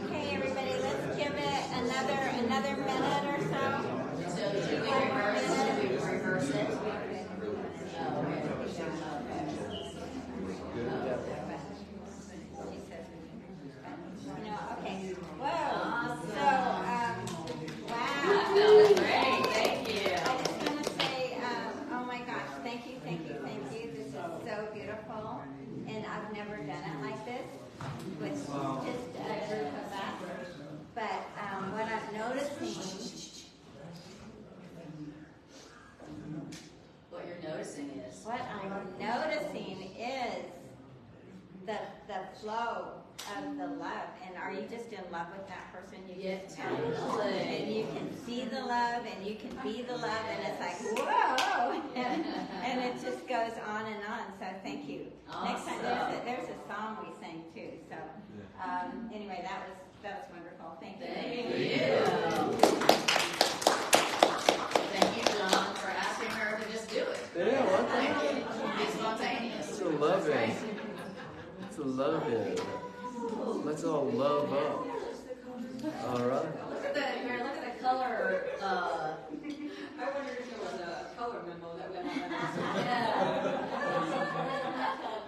Okay, everybody, let's give it another minute or so. So do we reverse it? Okay. Whoa. Awesome. So, wow. That felt great. Thank you. I just want to say, oh my gosh, thank you. This is so beautiful. And I've never done it like this with just a group of us. But what I'm noticing flow of the love. And are you just in love with that person? You just Yeah, met? totally. And you can see the love, and you can be the love, and it's like, whoa! And it just goes on and on. So thank you. Next time, there's a song we sang too. So anyway, that was wonderful. Thank you. Thank you. Thank you, John, for asking her to just do it. Yeah, what the Thank heck? you. Be spontaneous. It's a loving. It's a loving. Let's all love up. All right. Look at the color. I wondered if it was a color memo that went on.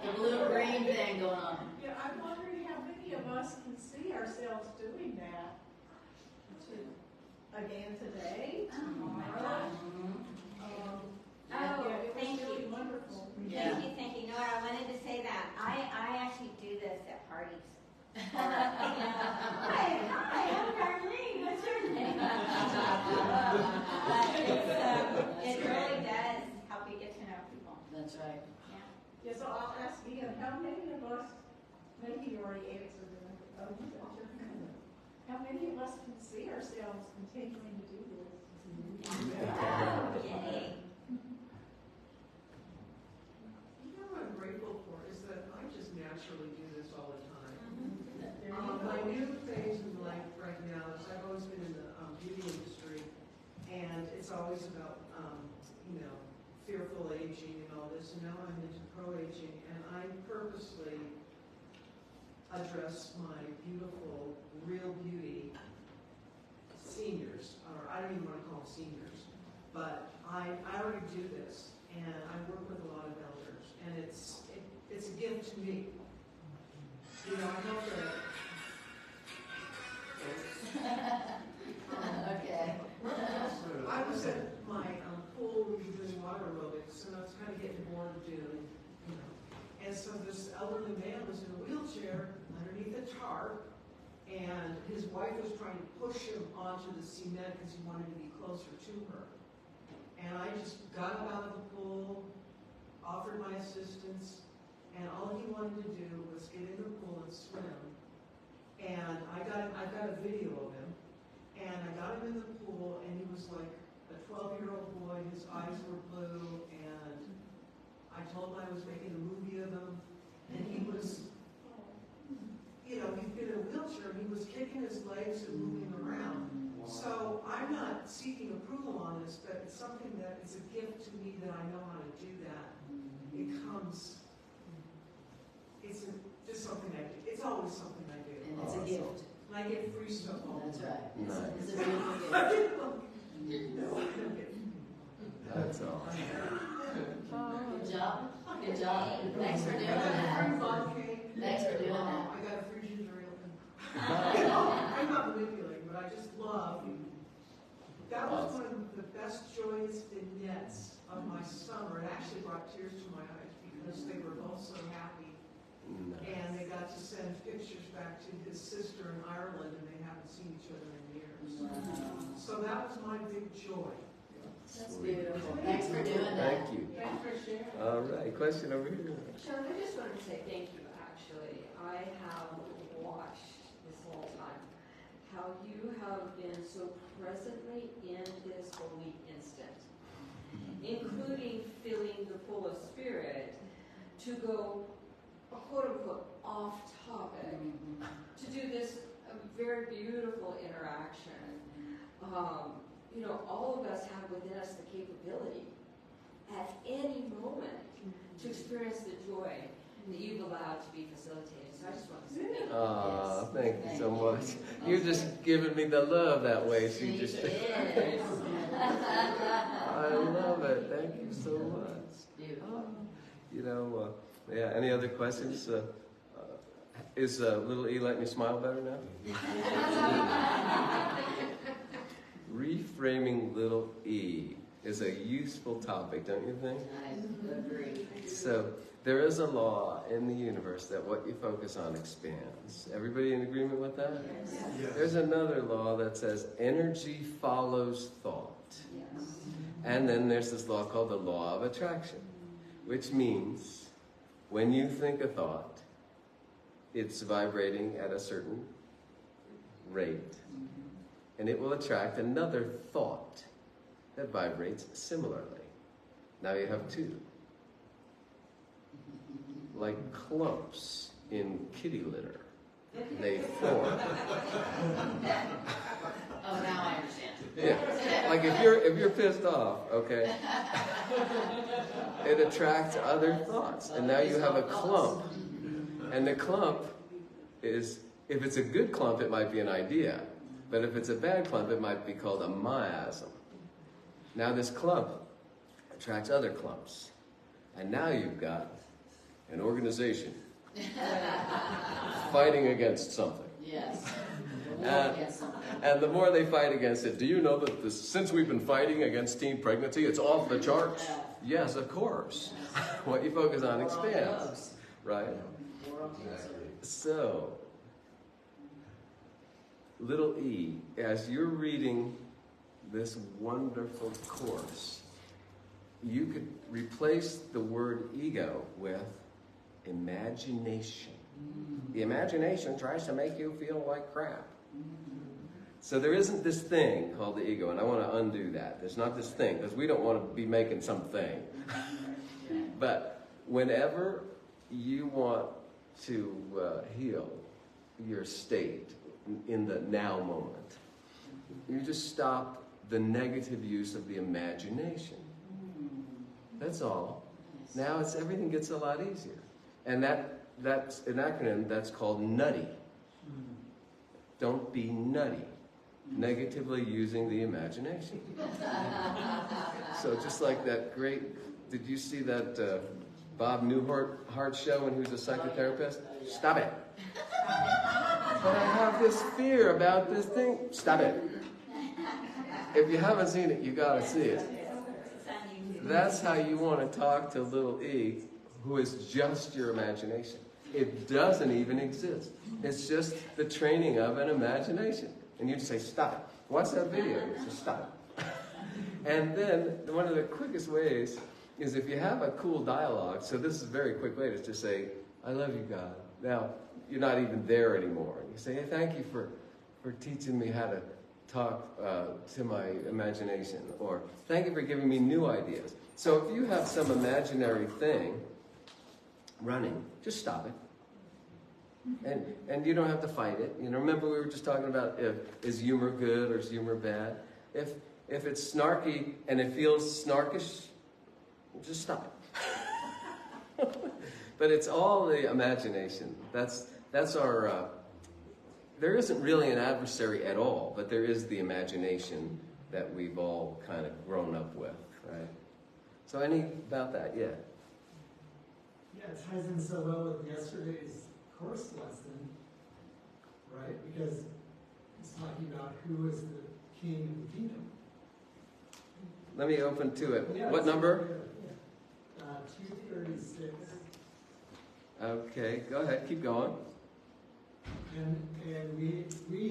The blue-green thing going on. Yeah, I'm wondering how many of us can see ourselves doing that again today, tomorrow. Yeah, it was Thank really you. wonderful. Yeah. Thank you. No, I wanted to say that. I actually do this at parties. Hi, I'm Darlene. What's your name? It really does help you get to know people. That's right. Yeah, so I'll ask Ian, how many of us, maybe you already answered it, how many of us can see ourselves continuing to do this? Yay. You know what I'm grateful for is that I just naturally do this all the time. There you go. My new phase in life right now is I've always been in the beauty industry, and it's always about, fearful aging and all this, and now I'm into pro-aging, and I purposely address my beautiful, real beauty seniors, or I don't even want to call them seniors, but I already do this, and I work with a lot of elders, and it's a gift to me. You know, I know that Okay. I was at my pool, we were doing water aerobics, and I was kind of getting bored of doing, And so this elderly man was in a wheelchair underneath a tarp, and his wife was trying to push him onto the cement because he wanted to be closer to her. And I just got him out of the pool, offered my assistance, and all he wanted to do was get in the pool and swim. And I got a video of him, and I got him in the pool, and he was like a 12-year-old boy. His eyes were blue, and I told him I was making a movie of him, and he was, he'd been in a wheelchair, and he was kicking his legs and moving around. So I'm not seeking approval on this, but it's something that is a gift to me that I know how to do that. It's something I do. It's always something I do. And it's a gift. And I get free stuff all the That's time. right. Nice. It's a beautiful gift. No, I don't get That's all. Good job. Good job. Thanks for doing that. Thanks for doing that. I got a free ginger ale. I'm not manipulating, but I just love. That was one of the best joyous vignettes of my summer. It actually brought tears to my eyes because they were both so happy. And they got to send pictures back to his sister in Ireland, and they haven't seen each other in years. Wow. So that was my big joy. That's beautiful. Thanks for doing that. Thank you. Thanks for sharing. All right, question over here. Sharon, I just wanted to say thank you, actually. I have watched this whole time how you have been so presently in this holy instant, including filling the pool of spirit to go, quote-unquote, off topic, to do this very beautiful interaction. All of us have within us the capability at any moment to experience the joy that you've allowed to be facilitated. So I just want to say thank you. Aw, thank you so much. You're just giving me the love that way. She just. I love it. Thank you so much. Beautiful. Yeah. Any other questions? Is little E let me smile better now? Reframing little E is a useful topic, don't you think? I agree. So there is a law in the universe that what you focus on expands. Everybody in agreement with that? Yes. There's another law that says energy follows thought. Yes. And then there's this law called the law of attraction, which means when you think a thought, it's vibrating at a certain rate, and it will attract another thought that vibrates similarly. Now you have two. Like clumps in kitty litter, they form. Oh, now I understand. Yeah, like if you're pissed off, okay, it attracts other thoughts, and now you have a clump. And the clump is, if it's a good clump, it might be an idea, but if it's a bad clump, it might be called a miasm. Now this clump attracts other clumps, and now you've got an organization fighting against something. Yes. And the more they fight against it, do you know that since we've been fighting against teen pregnancy, it's off the charts? Yes, of course. What you focus on expands, right? So, little e, as you're reading this wonderful course, you could replace the word ego with imagination. The imagination tries to make you feel like crap. So there isn't this thing called the ego, and I want to undo that. There's not this thing, because we don't want to be making something. But whenever you want to heal your state in the now moment, you just stop the negative use of the imagination. That's all. Now everything gets a lot easier. And that's an acronym that's called NUTTY. Don't be nutty. Negatively using the imagination. So just like that great, did you see that Bob Newhart show when he was a psychotherapist? Stop it. But I have this fear about this thing. Stop it. If you haven't seen it, you gotta see it. That's how you want to talk to little e, who is just your imagination. It doesn't even exist. It's just the training of an imagination. And you just say, stop it. Watch that video. Just stop it. And then one of the quickest ways is if you have a cool dialogue. So this is a very quick way to just say, I love you, God. Now, you're not even there anymore. You say, hey, thank you for teaching me how to talk to my imagination. Or thank you for giving me new ideas. So if you have some imaginary thing running, just stop it. And you don't have to fight it. You know, remember we were just talking about is humor good or is humor bad? If it's snarky and it feels snarkish, just stop it. But it's all the imagination. That's our. There isn't really an adversary at all, but there is the imagination that we've all kind of grown up with, right? So any about that? Yeah. Yeah, it ties in so well with yesterday's course lesson, right? Because it's talking about who is the king of the kingdom. Let me open to it. Yeah, What number? 236. Okay, go ahead. Keep going. And we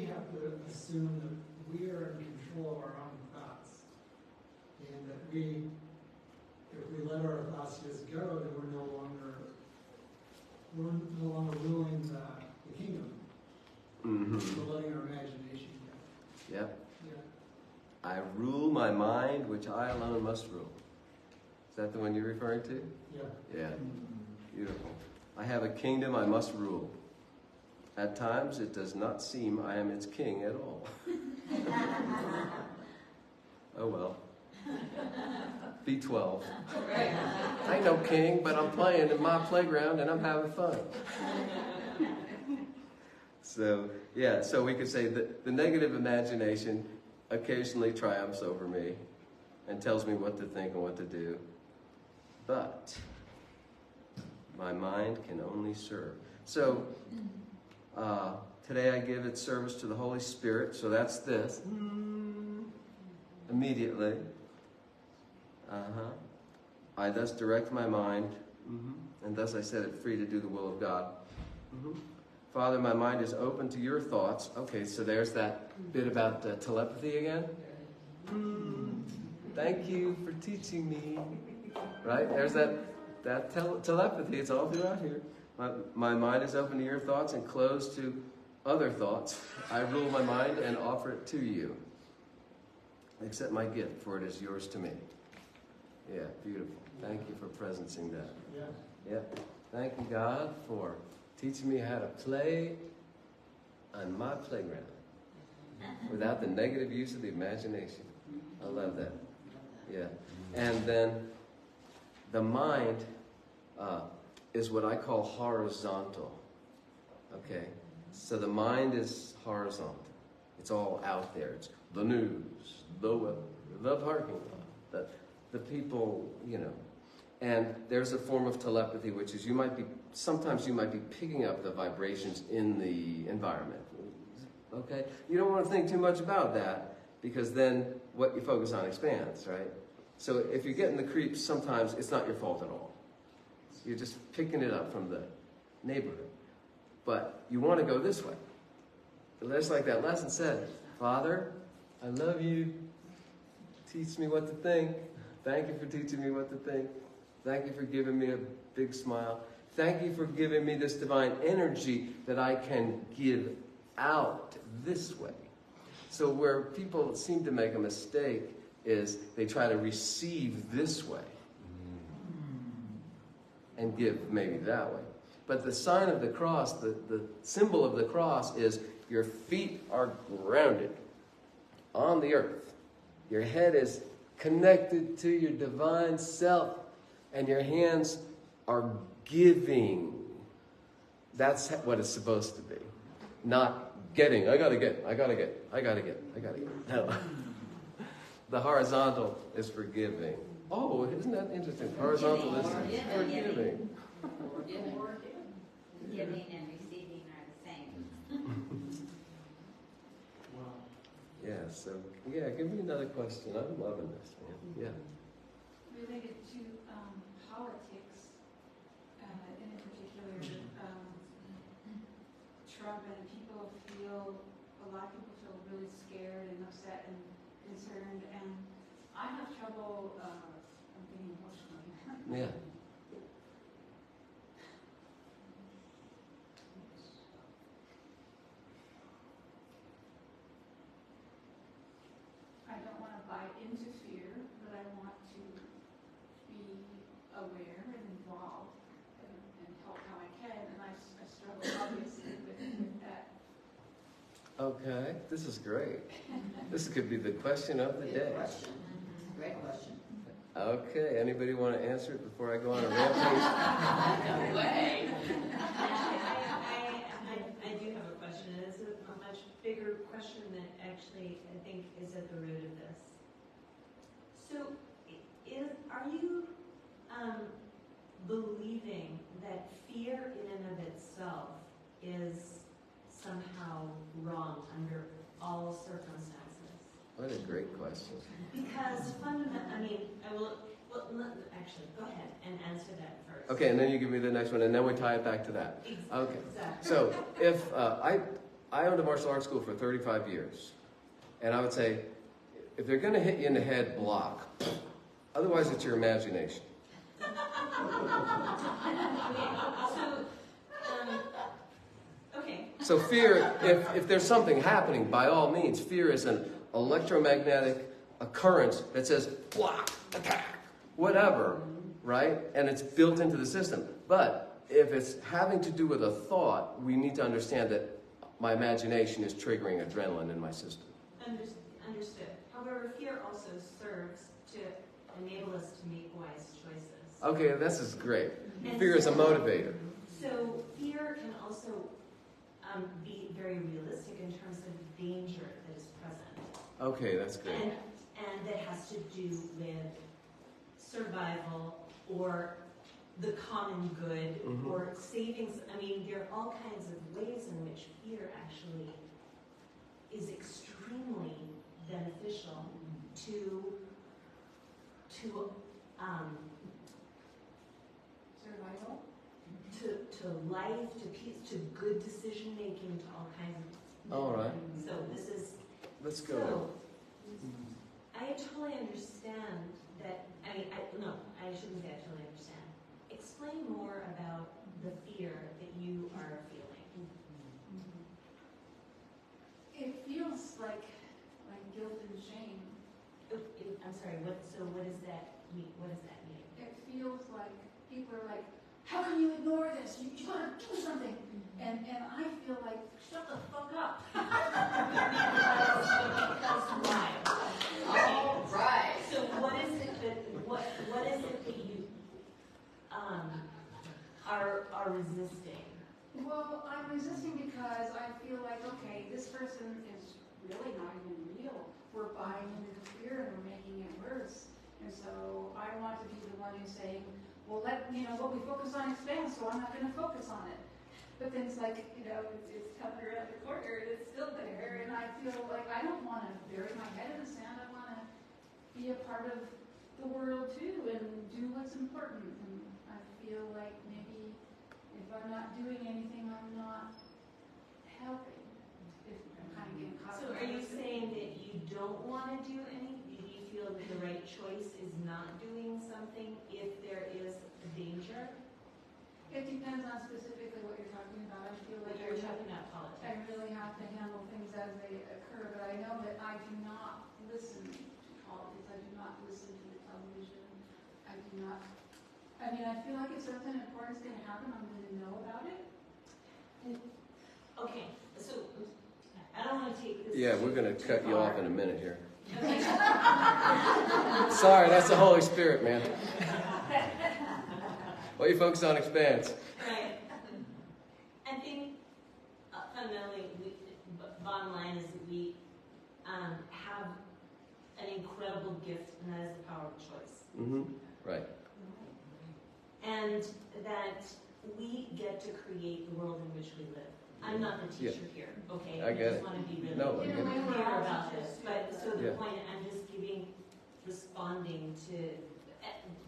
have to assume that we are in control of our own thoughts, and that if we let our thoughts just go, then we're no longer ruling the kingdom. Mm-hmm. We're letting our imagination go. Yep. Yeah. I rule my mind, which I alone must rule. Is that the one you're referring to? Yeah. Yeah. Beautiful. I have a kingdom I must rule. At times, it does not seem I am its king at all. Oh well. B12. I ain't no king, but I'm playing in my playground and I'm having fun. So, yeah, so we could say that the negative imagination occasionally triumphs over me and tells me what to think and what to do. But my mind can only serve. So, today I give its service to the Holy Spirit, so that's this. Immediately. I thus direct my mind, and thus I set it free to do the will of God. Father, my mind is open to your thoughts. Okay, so there's that bit about telepathy again. Thank you for teaching me. Right? There's that telepathy. It's all throughout here. My mind is open to your thoughts and closed to other thoughts. I rule my mind and offer it to you. Accept my gift, for it is yours to me. Yeah, beautiful. Thank you for presencing that. Yeah. Yep. Thank you, God, for teaching me how to play on my playground without the negative use of the imagination. I love that. Yeah. And then the mind is what I call horizontal. Okay? So the mind is horizontal. It's all out there. It's the news, the weather, the parking lot, the people, you know. And there's a form of telepathy, which is sometimes you might be picking up the vibrations in the environment. Okay? You don't want to think too much about that, because then what you focus on expands, right? So if you're getting the creeps, sometimes it's not your fault at all. You're just picking it up from the neighborhood. But you want to go this way. Just like that lesson said, Father, I love you. Teach me what to think. Thank you for teaching me what to think. Thank you for giving me a big smile. Thank you for giving me this divine energy that I can give out this way. So where people seem to make a mistake is they try to receive this way and give maybe that way. But the sign of the cross, the symbol of the cross is your feet are grounded on the earth. Your head is connected to your divine self, and your hands are giving. That's what it's supposed to be. Not getting, I gotta get. No. The horizontal is for giving. Oh, isn't that interesting? Horizontal is for giving. Giving and receiving are the same. Wow. Yeah, so, yeah, give me another question. I'm loving this, man. Yeah. Related to politics, in particular, Trump, and a lot of people feel really scared and upset and concerned, and I have trouble, I'm getting emotional here. Yeah. I don't want to buy into fear, but I want to be aware and involved and help how I can, and I struggle obviously with that. Okay, this is great. This could be the question of the day. Good question. Great question. Okay, anybody want to answer it before I go on a rampage? No way. I do have a question, and it's a much bigger question that actually I think is at the root of this. So, are you believing that fear in and of itself is somehow wrong under all circumstances? What a great question. Because actually, go ahead and answer that first. Okay, and then you give me the next one, and then we tie it back to that. Okay. Exactly. So, if I owned a martial arts school for 35 years, and I would say, if they're going to hit you in the head, block. Otherwise, it's your imagination. Okay. So fear, if there's something happening, by all means, fear is an electromagnetic occurrence that says, block, attack, whatever, right? And it's built into the system. But if it's having to do with a thought, we need to understand that my imagination is triggering adrenaline in my system. Understood. However, fear also serves to enable us to make wise choices. Okay, this is great. And Fear is a so- motivator. So fear can also be very realistic in terms of danger that is present. Okay, that's great. And that has to do with survival or the common good Mhm. or savings. I mean, there are all kinds of ways in which fear actually is extremely beneficial to Survival? to life, to peace, to good decision making, to all kinds of. All right. So this is. Let's go there. So, I totally understand that. I shouldn't say I totally understand. Explain more about the fear that you are feeling? It feels like guilt and shame. I'm sorry, what does that mean? What does that mean? It feels like people are like, how can you ignore this? You gotta do something. And I feel like, shut the fuck up. Because why? All right. So what is it that you are resisting? Well, I'm resisting because I feel like, okay, this person is really not even real. We're buying into the fear and we're making it worse. And so I want to be the one who's saying, well, what we focus on expands, so I'm not going to focus on it. But then it's like, it's coming around the corner and it's still there. And I feel like I don't want to bury my head in the sand. I want to be a part of the world too and do what's important. And I feel like maybe if I'm not doing anything, I'm not helping. If I'm kind of getting caught. So are you saying that you don't want to do anything? Do you feel that the right choice is not doing something if there is a danger? It depends on specifically what you're talking about. I feel like You're talking about politics. I really have to handle things as they occur, but I know that I do not listen to politics. I do not listen to the television. I do not. I mean, I feel like if something important is going to happen, I'm going to know about it. Okay, so I don't want to take this. Yeah, we're going to cut you off in a minute here. Okay. Sorry, that's the Holy Spirit, man. Well, you focus on expanse. Right. I think fundamentally, bottom line is that we have an incredible gift, and that is the power of choice. Mm-hmm. Right. And that we get to create the world in which we live. I'm not the teacher here, okay? I get just it. want to be really No, I get it. clear about this. But so the Yeah. point, I'm just responding to,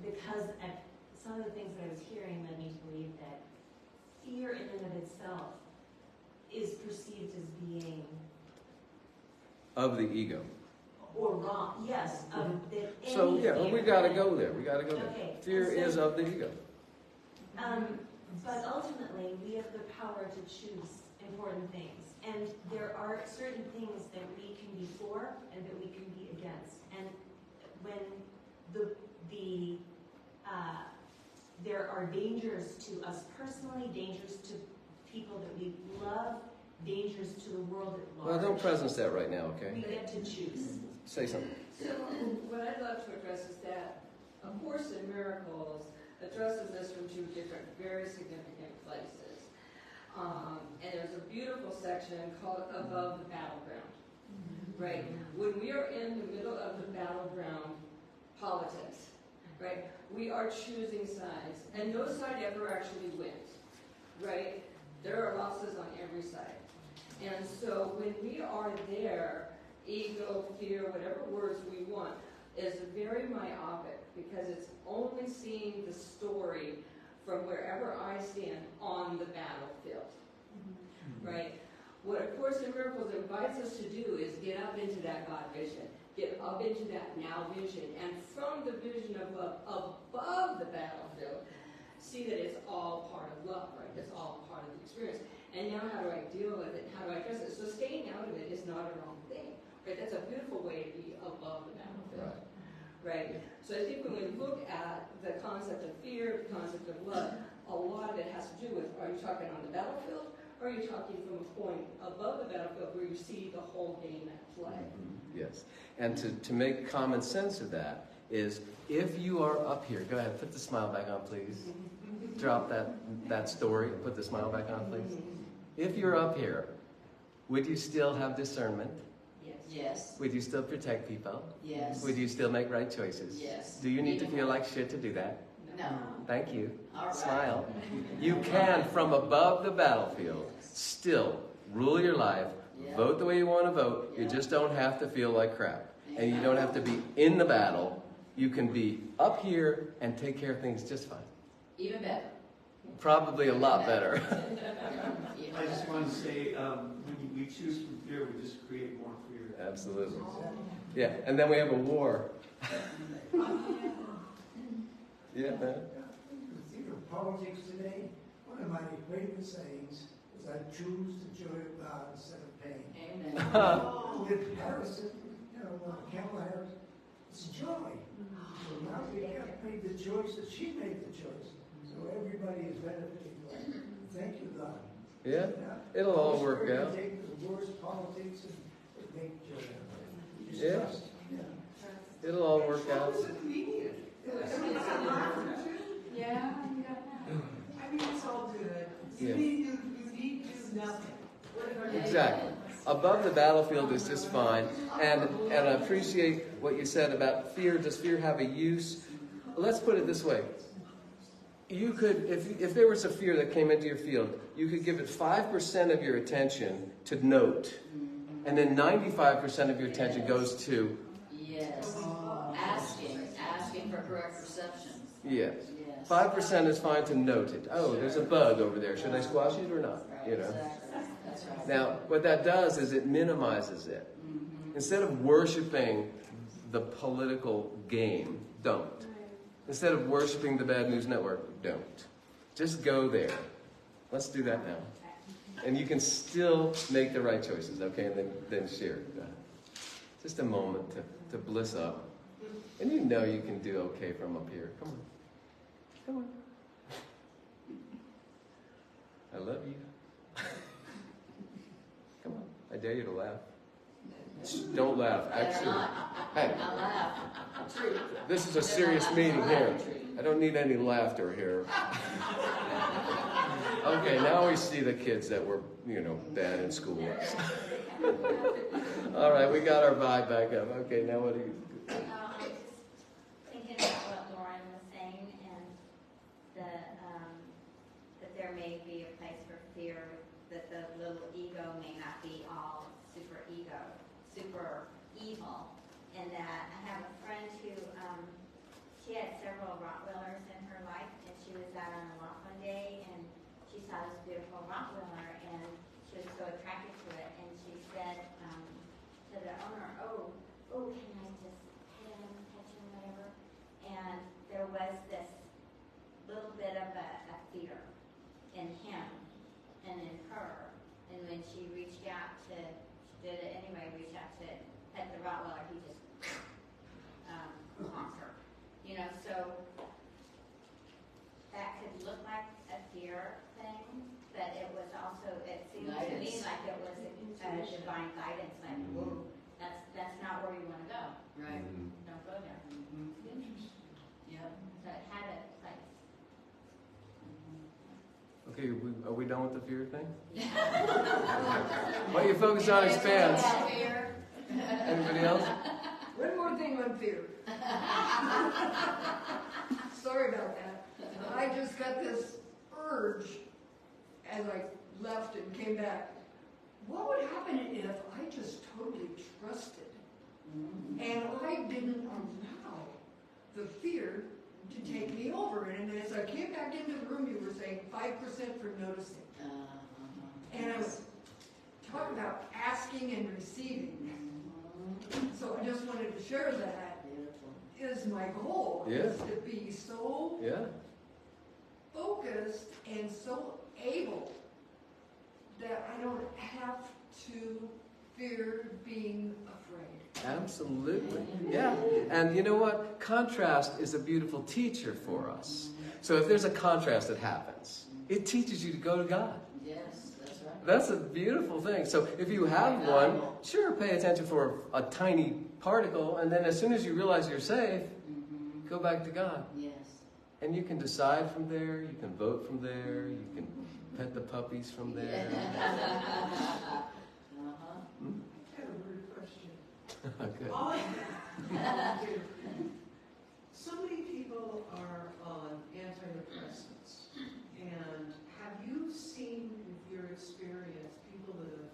because some of the things that I was hearing led me to believe that fear in and of itself is perceived as being Of the ego. or wrong. Yes, that any So, yeah, well, we fear- got to go there. We got to go there. Okay, Fear and so- is of the ego. But ultimately, we have the power to choose important things. And there are certain things that we can be for and that we can be against. And when there are dangers to us personally, dangers to people that we love, dangers to the world at large. Well, don't presence that right now, We okay? get to choose. Say something. So what I'd love to address is that A Course in Miracles addresses this from two different, very significant places. And there's a beautiful section called Above the Battleground, right? When we are in the middle of the battleground politics, right, we are choosing sides, and no side ever actually wins, right? There are losses on every side. And so when we are there, ego, fear, whatever words we want, is very myopic because it's only seeing the story from wherever I stand on the battlefield, right? What A Course in Miracles invites us to do is get up into that God vision, get up into that now vision, and from the vision of love above the battlefield, see that it's all part of love, right? It's all part of the experience. And now how do I deal with it? How do I address it? So staying out of it is not a wrong thing, right? That's a beautiful way to be above the battlefield, right? So I think when we look at the concept of fear, the concept of love, a lot of it has to do with, are you talking on the battlefield, or are you talking from a point above the battlefield where you see the whole game at play? Yes. And to make common sense of that is if you are up here, go ahead, put the smile back on, please. Drop that story, put the smile back on, please. If you're up here, would you still have discernment? Yes. Would you still protect people? Yes. Would you still make right choices? Yes. Do you need to feel like shit to do that? No. Thank you. All right. Smile. You can, from above the battlefield, still rule your life, Yeah. vote the way you want to vote. You Yeah. just don't have to feel like crap. And you don't have to be in the battle. You can be up here and take care of things just fine. Even better. Probably a lot better. Even I just better. want to say, when we choose from fear, we just create more fear. Absolutely. Yeah, and then we have a war. Yeah, man. Think of politics today. What One of my favorite sayings is, I choose the joy of God instead of pain. Amen. With Harrison, Kamala Harris, it's joy. So now we have made the choice that she made the choice. So everybody is benefiting from it. Thank you, God. Yeah, it'll all work out. Take the worst politics and make joy out of it. Just Yeah. trust. Yeah. It'll all work out. Trump is a comedian. Yeah, I mean, it's all good. Yeah. You need to do nothing. Exactly. Above the battlefield is just fine. And I appreciate what you said about fear. Does fear have a use? Let's put it this way. You could, if there was a fear that came into your field, you could give it 5% of your attention to note. And then 95% of your attention goes to, Yes. Asking for correct perception. yes. Yes. 5% is fine to note it. Oh, there's a bug over there. Should I squash it or not? Right, You know. exactly. That's right. Now, what that does is it minimizes it. Instead of worshiping the political game, don't. Instead of worshiping the Bad News Network, don't. Just go there. Let's do that now. And you can still make the right choices, okay? And then share that. Just a moment to bliss up. And you know you can do okay from up here. Come on. Come on. I love you. Come on. I dare you to laugh. Don't laugh. Actually, hey, I laugh. this is a serious meeting here. I don't need any laughter here. Okay, now we see the kids that were, bad in school. All right, we got our vibe back up. Okay, now what do you... I'm just thinking about what Lauren was saying, and that there may be a place for fear, that the little ego may not be all super evil, and that I have a friend who, she had several Rottweilers in her life, and she was out on a walk one day, and she saw this beautiful Rottweiler, and she was so attracted to it, and she said to the owner, oh, can I just pet him, whatever? And there was this little bit of a fear in him and in her, and when she reached out to, she did it anyway, reached out to pet the Rottweiler, he just honked her. So that could look like a fear thing, but it was also, it seemed to me like it was a divine guidance, like, whoa, that's not where you want to go. Right. Don't go there. Yep. So it had a place. Okay, are we done with the fear thing? What you focus on expands. Anybody else? One more thing on fear. Sorry about that. I just got this urge as I left and came back. What would happen if I just totally trusted and I didn't allow the fear to take me over? And as I came back into the room, you were saying 5% for noticing. And I was talking about asking and receiving. So I just wanted to share that is my goal, is to be so focused and so able that I don't have to fear being afraid. Absolutely. Yeah. And you know what? Contrast is a beautiful teacher for us. So if there's a contrast that happens, it teaches you to go to God. Yes, that's right. That's a beautiful thing. So if you have one, sure, pay attention for a tiny particle, and then as soon as you realize you're safe, go back to God. Yes. And you can decide from there, you can vote from there, you can pet the puppies from there. I have a weird question. Good. So many people are on antidepressants, and have you seen, with your experience, people that have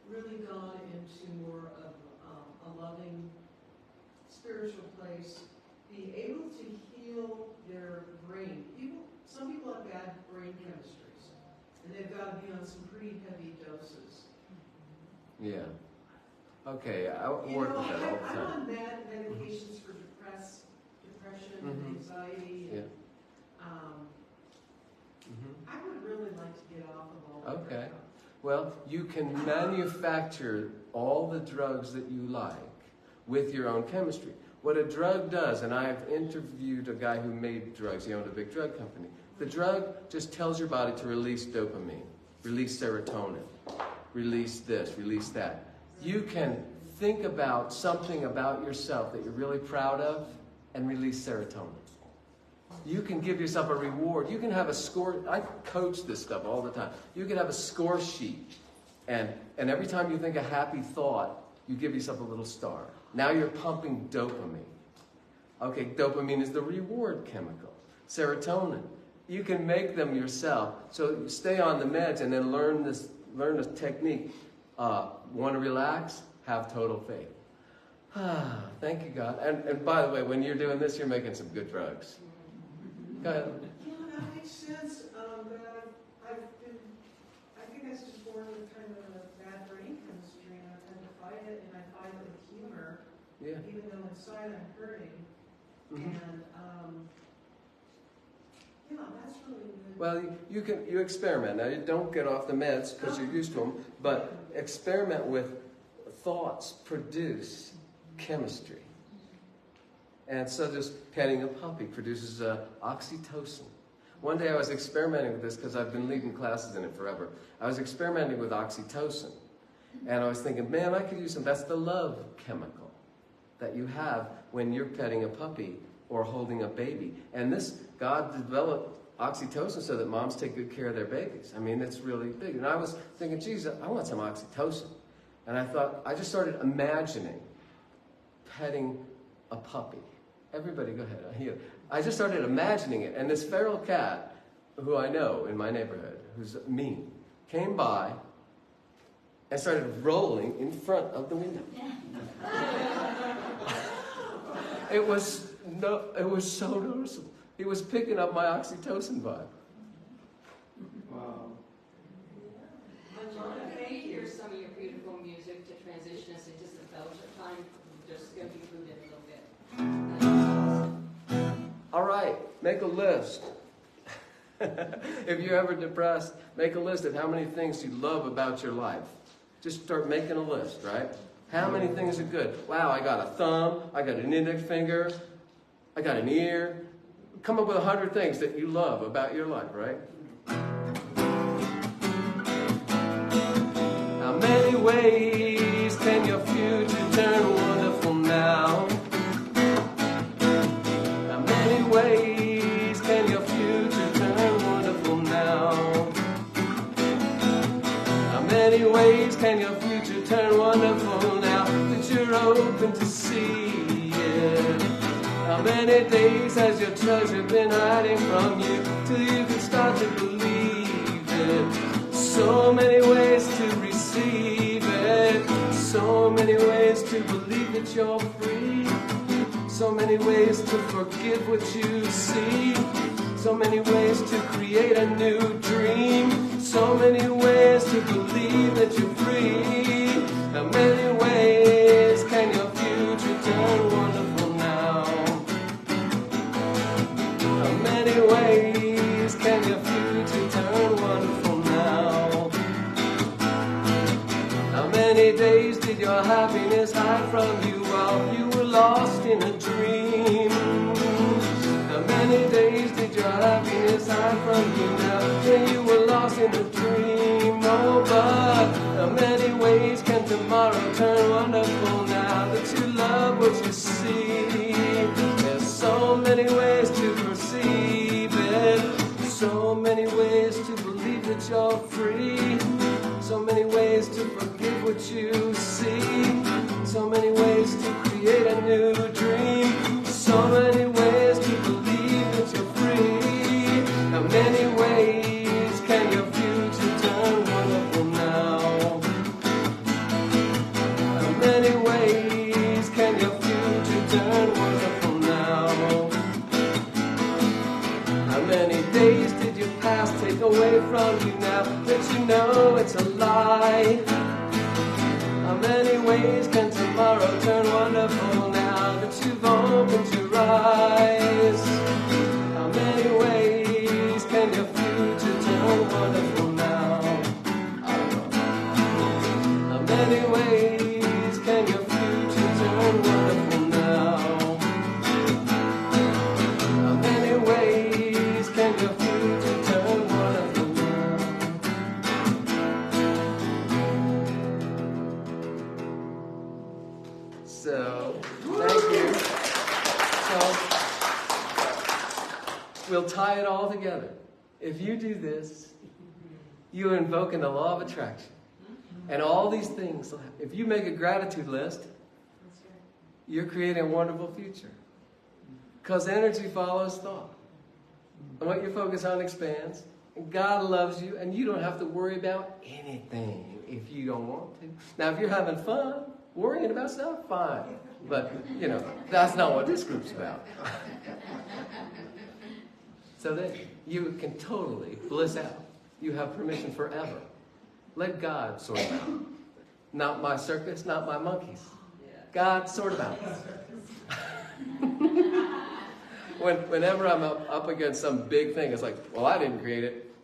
really gone into more of a loving, spiritual place, be able to heal their brain? Some people have bad brain chemistries, and they've got to be on some pretty heavy doses. Yeah. Okay, I work with that all the I'm time. on bad medications for depression and anxiety. And, I would really like to get off of all of Okay. that. Well, you can manufacture all the drugs that you like with your own chemistry. What a drug does, and I've interviewed a guy who made drugs, he owned a big drug company. The drug just tells your body to release dopamine, release serotonin, release this, release that. You can think about something about yourself that you're really proud of and release serotonin. You can give yourself a reward. You can have a score. I coach this stuff all the time. You can have a score sheet, and every time you think a happy thought, you give yourself a little star. Now you're pumping dopamine. Okay, dopamine is the reward chemical. Serotonin. You can make them yourself. So you stay on the meds and then learn this technique. Want to relax? Have total faith. Thank you, God. And by the way, when you're doing this, you're making some good drugs. Go ahead. Yeah, that makes sense. That I think I was just born with kind of a bad brain chemistry, and I tend to fight it, and I fight it with humor, Yeah. even though inside I'm hurting. Mhm. And yeah, that's really good. Well, you experiment. Now, you don't get off the meds because you're used to them, but experiment with thoughts produce chemistry. And so just petting a puppy produces oxytocin. One day I was experimenting with this because I've been leading classes in it forever. I was experimenting with oxytocin. And I was thinking, man, I could use some. That's the love chemical that you have when you're petting a puppy or holding a baby. And this, God developed oxytocin so that moms take good care of their babies. I mean, it's really big. And I was thinking, geez, I want some oxytocin. And I thought, I just started imagining petting a puppy. Everybody go ahead. I just started imagining it. And this feral cat, who I know in my neighborhood, who's mean, came by and started rolling in front of the window. It was so noticeable. He was picking up my oxytocin vibe. Wow. John, can I hear some of your beautiful music to transition us into some fellowship time? There's going to be food in a little bit. All right, make a list. If you're ever depressed, make a list of how many things you love about your life. Just start making a list, right? How many things are good? Wow, I got a thumb, I got an index finger, I got an ear. Come up with 100 things that you love about your life, right? How many ways can your future turn wonderful now? How many ways can your future turn wonderful now? How many ways can your future turn wonderful now that you're open to see it? How many days has your treasure been hiding from you till you can start to believe it? So many ways to receive it. So many ways to believe that you're free. So many ways to forgive what you see. So many ways to create a new dream. So many ways to believe that you're free. How many ways can your future turn wonderful now? How many ways can your future turn wonderful now? How many days did your happiness hide from you while you were lost in a dream? How many days did your happiness hide from you now when you were lost in a dream? Oh, but how many ways can tomorrow turn wonderful now that you love what you see? There's so many ways to perceive it, so many ways to believe that you're free, so many ways to forgive what you see, so many ways to create a new dream, so many ways to believe that you're free. How many ways can your future turn wonderful now? How many ways can your future turn wonderful now? How many days did your past take away from you now that you know it's a lie? How many ways can tomorrow turn wonderful now that you've opened your eyes? How many ways can your future turn wonderful? many ways can your future turn wonderful now? How many ways can your future turn wonderful now? So, thank you. So, we'll tie it all together. If you do this, you are invoking the law of attraction. And all these things, if you make a gratitude list, you're creating a wonderful future. Because energy follows thought. And what you focus on expands. And God loves you, and you don't have to worry about anything if you don't want to. Now, if you're having fun, worrying about stuff, fine. But, that's not what this group's about. So then, you can totally bliss out. You have permission forever. Let God sort them out. Not my circus, not my monkeys. God sort them out. Whenever I'm up against some big thing, it's like, well, I didn't create it.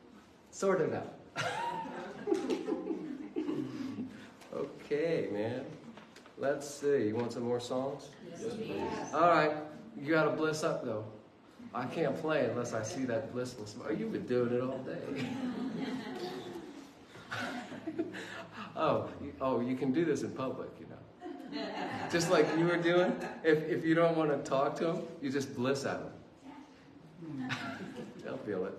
Sort it out. Okay, man. Let's see. You want some more songs? Yes, please. All right. You got to bliss up, though. I can't play unless I see that blissful smile. You've been doing it all day. Oh, you can do this in public, Just like you were doing. If you don't want to talk to them, you just bliss at them. They'll feel it.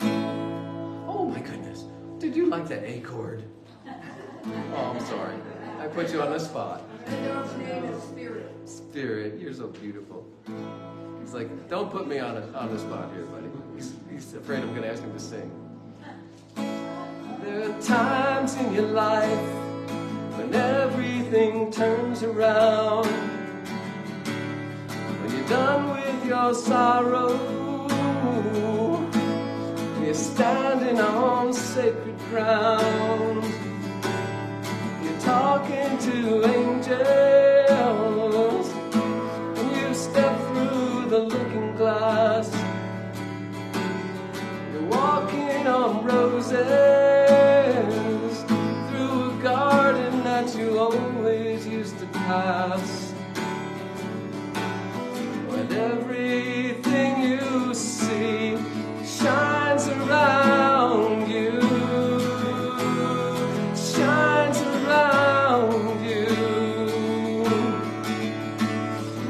Oh my goodness. Did you like that A chord? Oh, I'm sorry. I put you on the spot. The dog's name is Spirit. Spirit, you're so beautiful. He's like, don't put me on the spot here, buddy. He's afraid I'm going to ask him to sing. There are times in your life when everything turns around. When you're done with your sorrow, you're standing on sacred ground. You're talking to angels, and you step through the looking glass. You're walking on roses through a garden that you always used to pass. When everything you see shines around you, shines around you,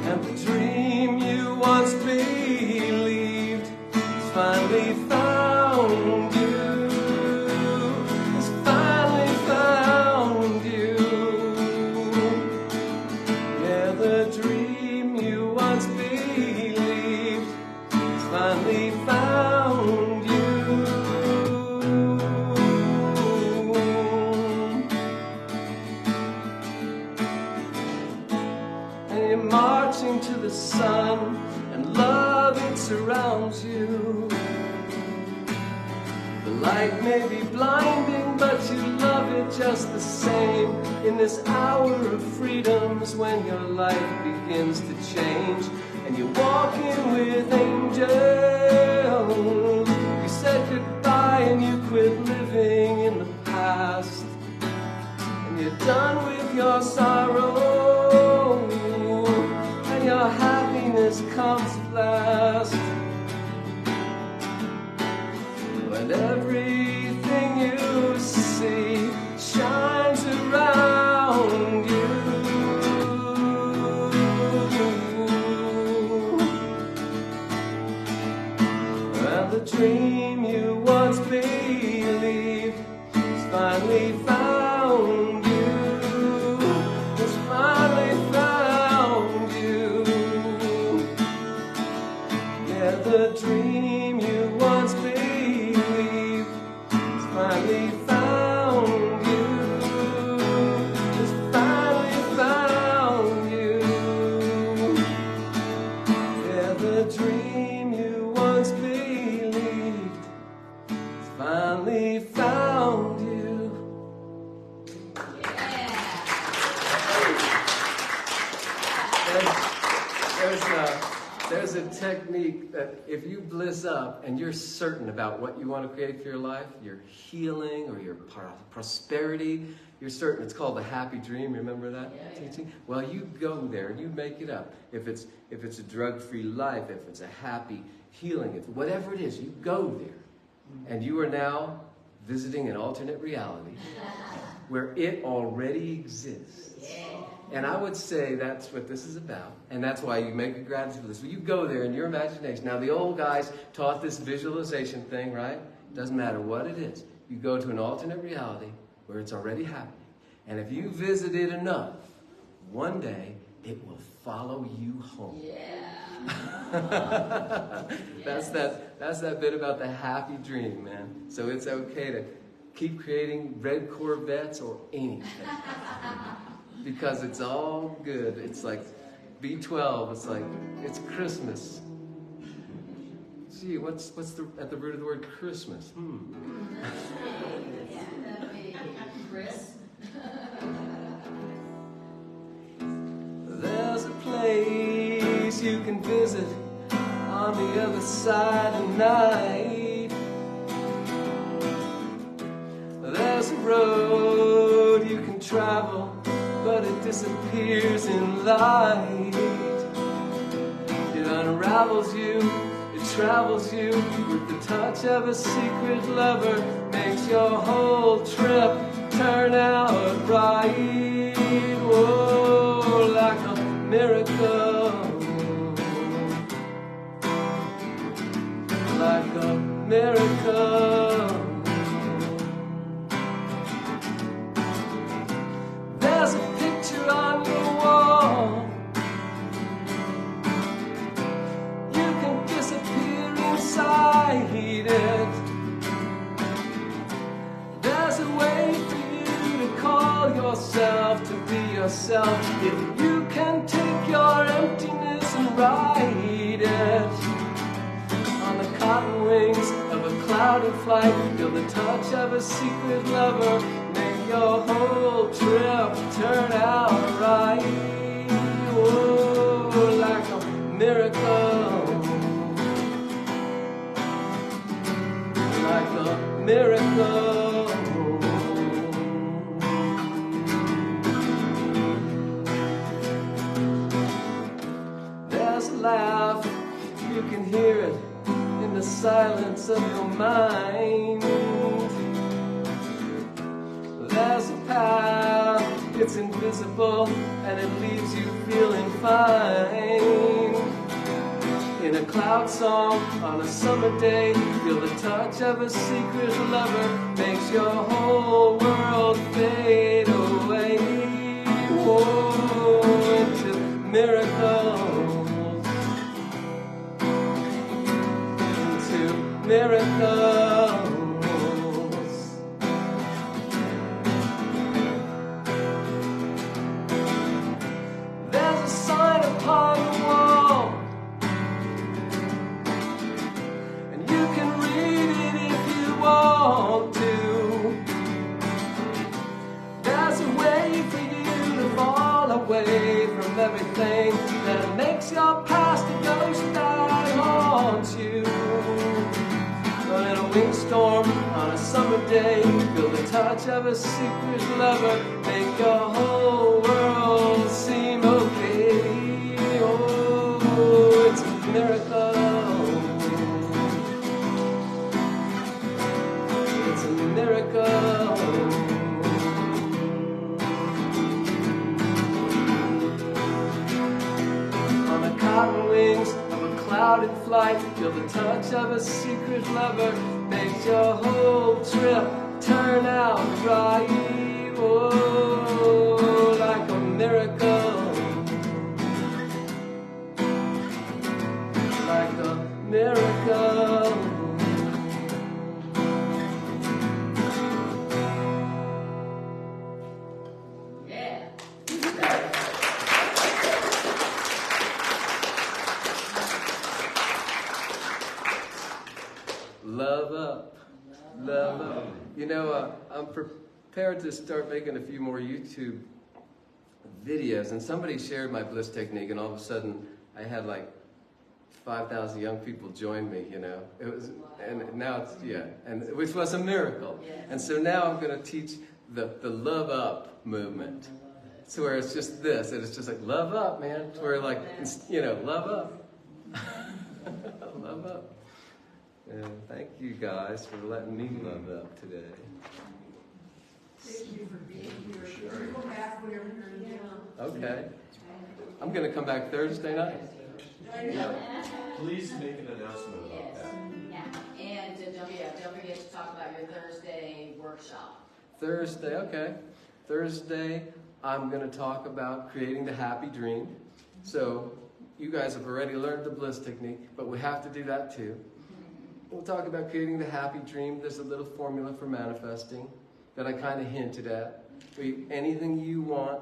and the dream you once believed has finally found you, has finally found you. Yeah, the dream you once believed has finally found you. And you're marching to the sun, and love, it surrounds you. The light may be blinding, but you love it just the same. In this hour of freedoms, when your life begins to change, and you're walking with angels. You said goodbye and you quit living in the past, and you're done with your sorrow, and your happiness comes last. When everything you see shines around you, and the dream you once believed has finally found you, has finally found you. Yeah, the dream you once believed has finally found you, has finally found you. Yeah, the dream you once believed has finally found you. There's a technique that if you bliss up and you're certain about what you want to create for your life, your healing or your prosperity, you're certain. It's called the happy dream. Remember that teaching? Well, you go there and you make it up. If it's a drug-free life, if it's a happy healing, if whatever it is, you go there. And you are now visiting an alternate reality where it already exists. And I would say that's what this is about. And that's why you make a gratitude list. You go there in your imagination. Now, the old guys taught this visualization thing, right? Doesn't matter what it is. You go to an alternate reality where it's already happening. And if you visit it enough, one day it will follow you home. That's that bit about the happy dream, man. So it's okay to keep creating red Corvettes or anything. Because it's all good. It's like B12. It's like, it's Christmas. Gee, what's at the root of the word Christmas? Chris? There's a place you can visit on the other side of night. There's a road you can travel, but it disappears in light. It unravels you, it travels you with the touch of a secret lover, makes your whole trip turn out right. Whoa, like a miracle, like a miracle. There's a picture on your wall. You can disappear inside it. There's a way for you to call yourself, to be yourself. If you can take your emptiness and ride it on the cotton wings of a cloud in flight, feel the touch of a secret lover, make your whole trip turn out right. Whoa, like a miracle, like a miracle. There's a laugh, you can hear it in the silence of your mind. There's a path, it's invisible, and it leaves you feeling fine. In a cloud song on a summer day, feel the touch of a secret lover, makes your whole world fade away. Whoa, into miracles, into miracles. There's a sign upon the wall, and you can read it if you want to. There's a way for you to fall away from everything that makes your past a ghost that haunts you. But in a windstorm on a summer day, feel the touch of a secret lover, make your whole world seem okay. Oh, it's a miracle. It's a miracle. On the cotton wings of a cloud in flight, feel the touch of a secret lover, makes your whole trip turn out right. Oh, like a miracle, like a miracle. Yeah. Love up, love up. You know, I'm prepared to start making a few more YouTube videos, and somebody shared my bliss technique, and all of a sudden I had like 5,000 young people joined me, you know. It was, and now it's, yeah, and which was a miracle. And so now I'm going to teach the love up movement. So where it's just this, and it's just like, love up, man. To where like, you know, love up. Love up. And thank you guys for letting me love up today. Thank you for being here. You go back whenever you're in town. Okay. I'm going to come back Thursday night. Please make an announcement about Yes. that. And don't forget to talk about your Thursday workshop. Thursday, okay. Thursday, I'm going to talk about creating the happy dream. So you guys have already learned the bliss technique, but we have to do that too. We'll talk about creating the happy dream. There's a little formula for manifesting that I kind of hinted at. Anything you want,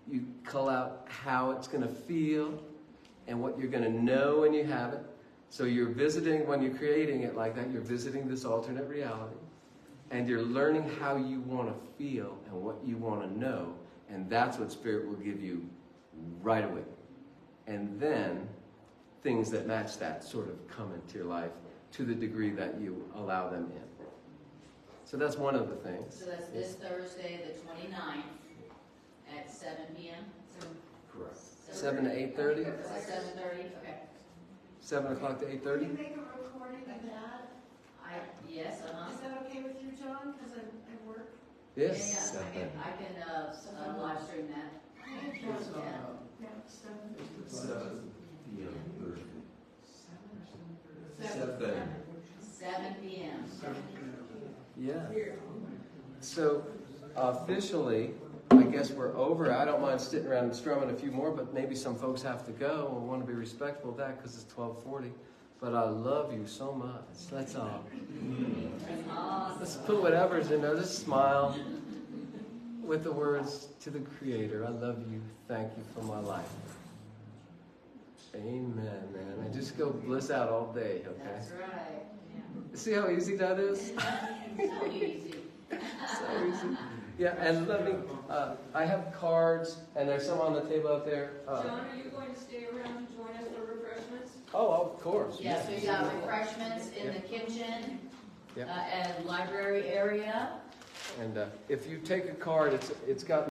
you call out how it's going to feel and what you're going to know when you have it. So you're visiting, when you're creating it like that, you're visiting this alternate reality. And you're learning how you want to feel and what you want to know. And that's what Spirit will give you right away. And then things that match that sort of come into your life to the degree that you allow them in. So that's one of the things. So that's this Thursday, the 29th at 7 p.m. Correct. 7 to 8:30? Is that 7:30? Okay. 7 o'clock to Can 8:30? you make a recording of that? Yes, Is that okay with you, John? Because I work. Yes. Yeah, I can live stream that. Yeah, 7 p.m. Thursday. 7 p.m. Yeah. So officially, I guess we're over. I don't mind sitting around and strumming a few more, but maybe some folks have to go. We want to be respectful of that because it's 12:40. But I love you so much. That's all. Let's put whatever's in there. Just smile with the words to the Creator. I love you. Thank you for my life. Amen, man. And just go bliss out all day, okay? That's right. See how easy that is? So easy. So easy. Yeah, and let me, I have cards, and there's some on the table out there. John, are you going to stay around to join us for refreshments? Oh, of course. Yes, we got refreshments in the kitchen Yep. and library area. And if you take a card, it's got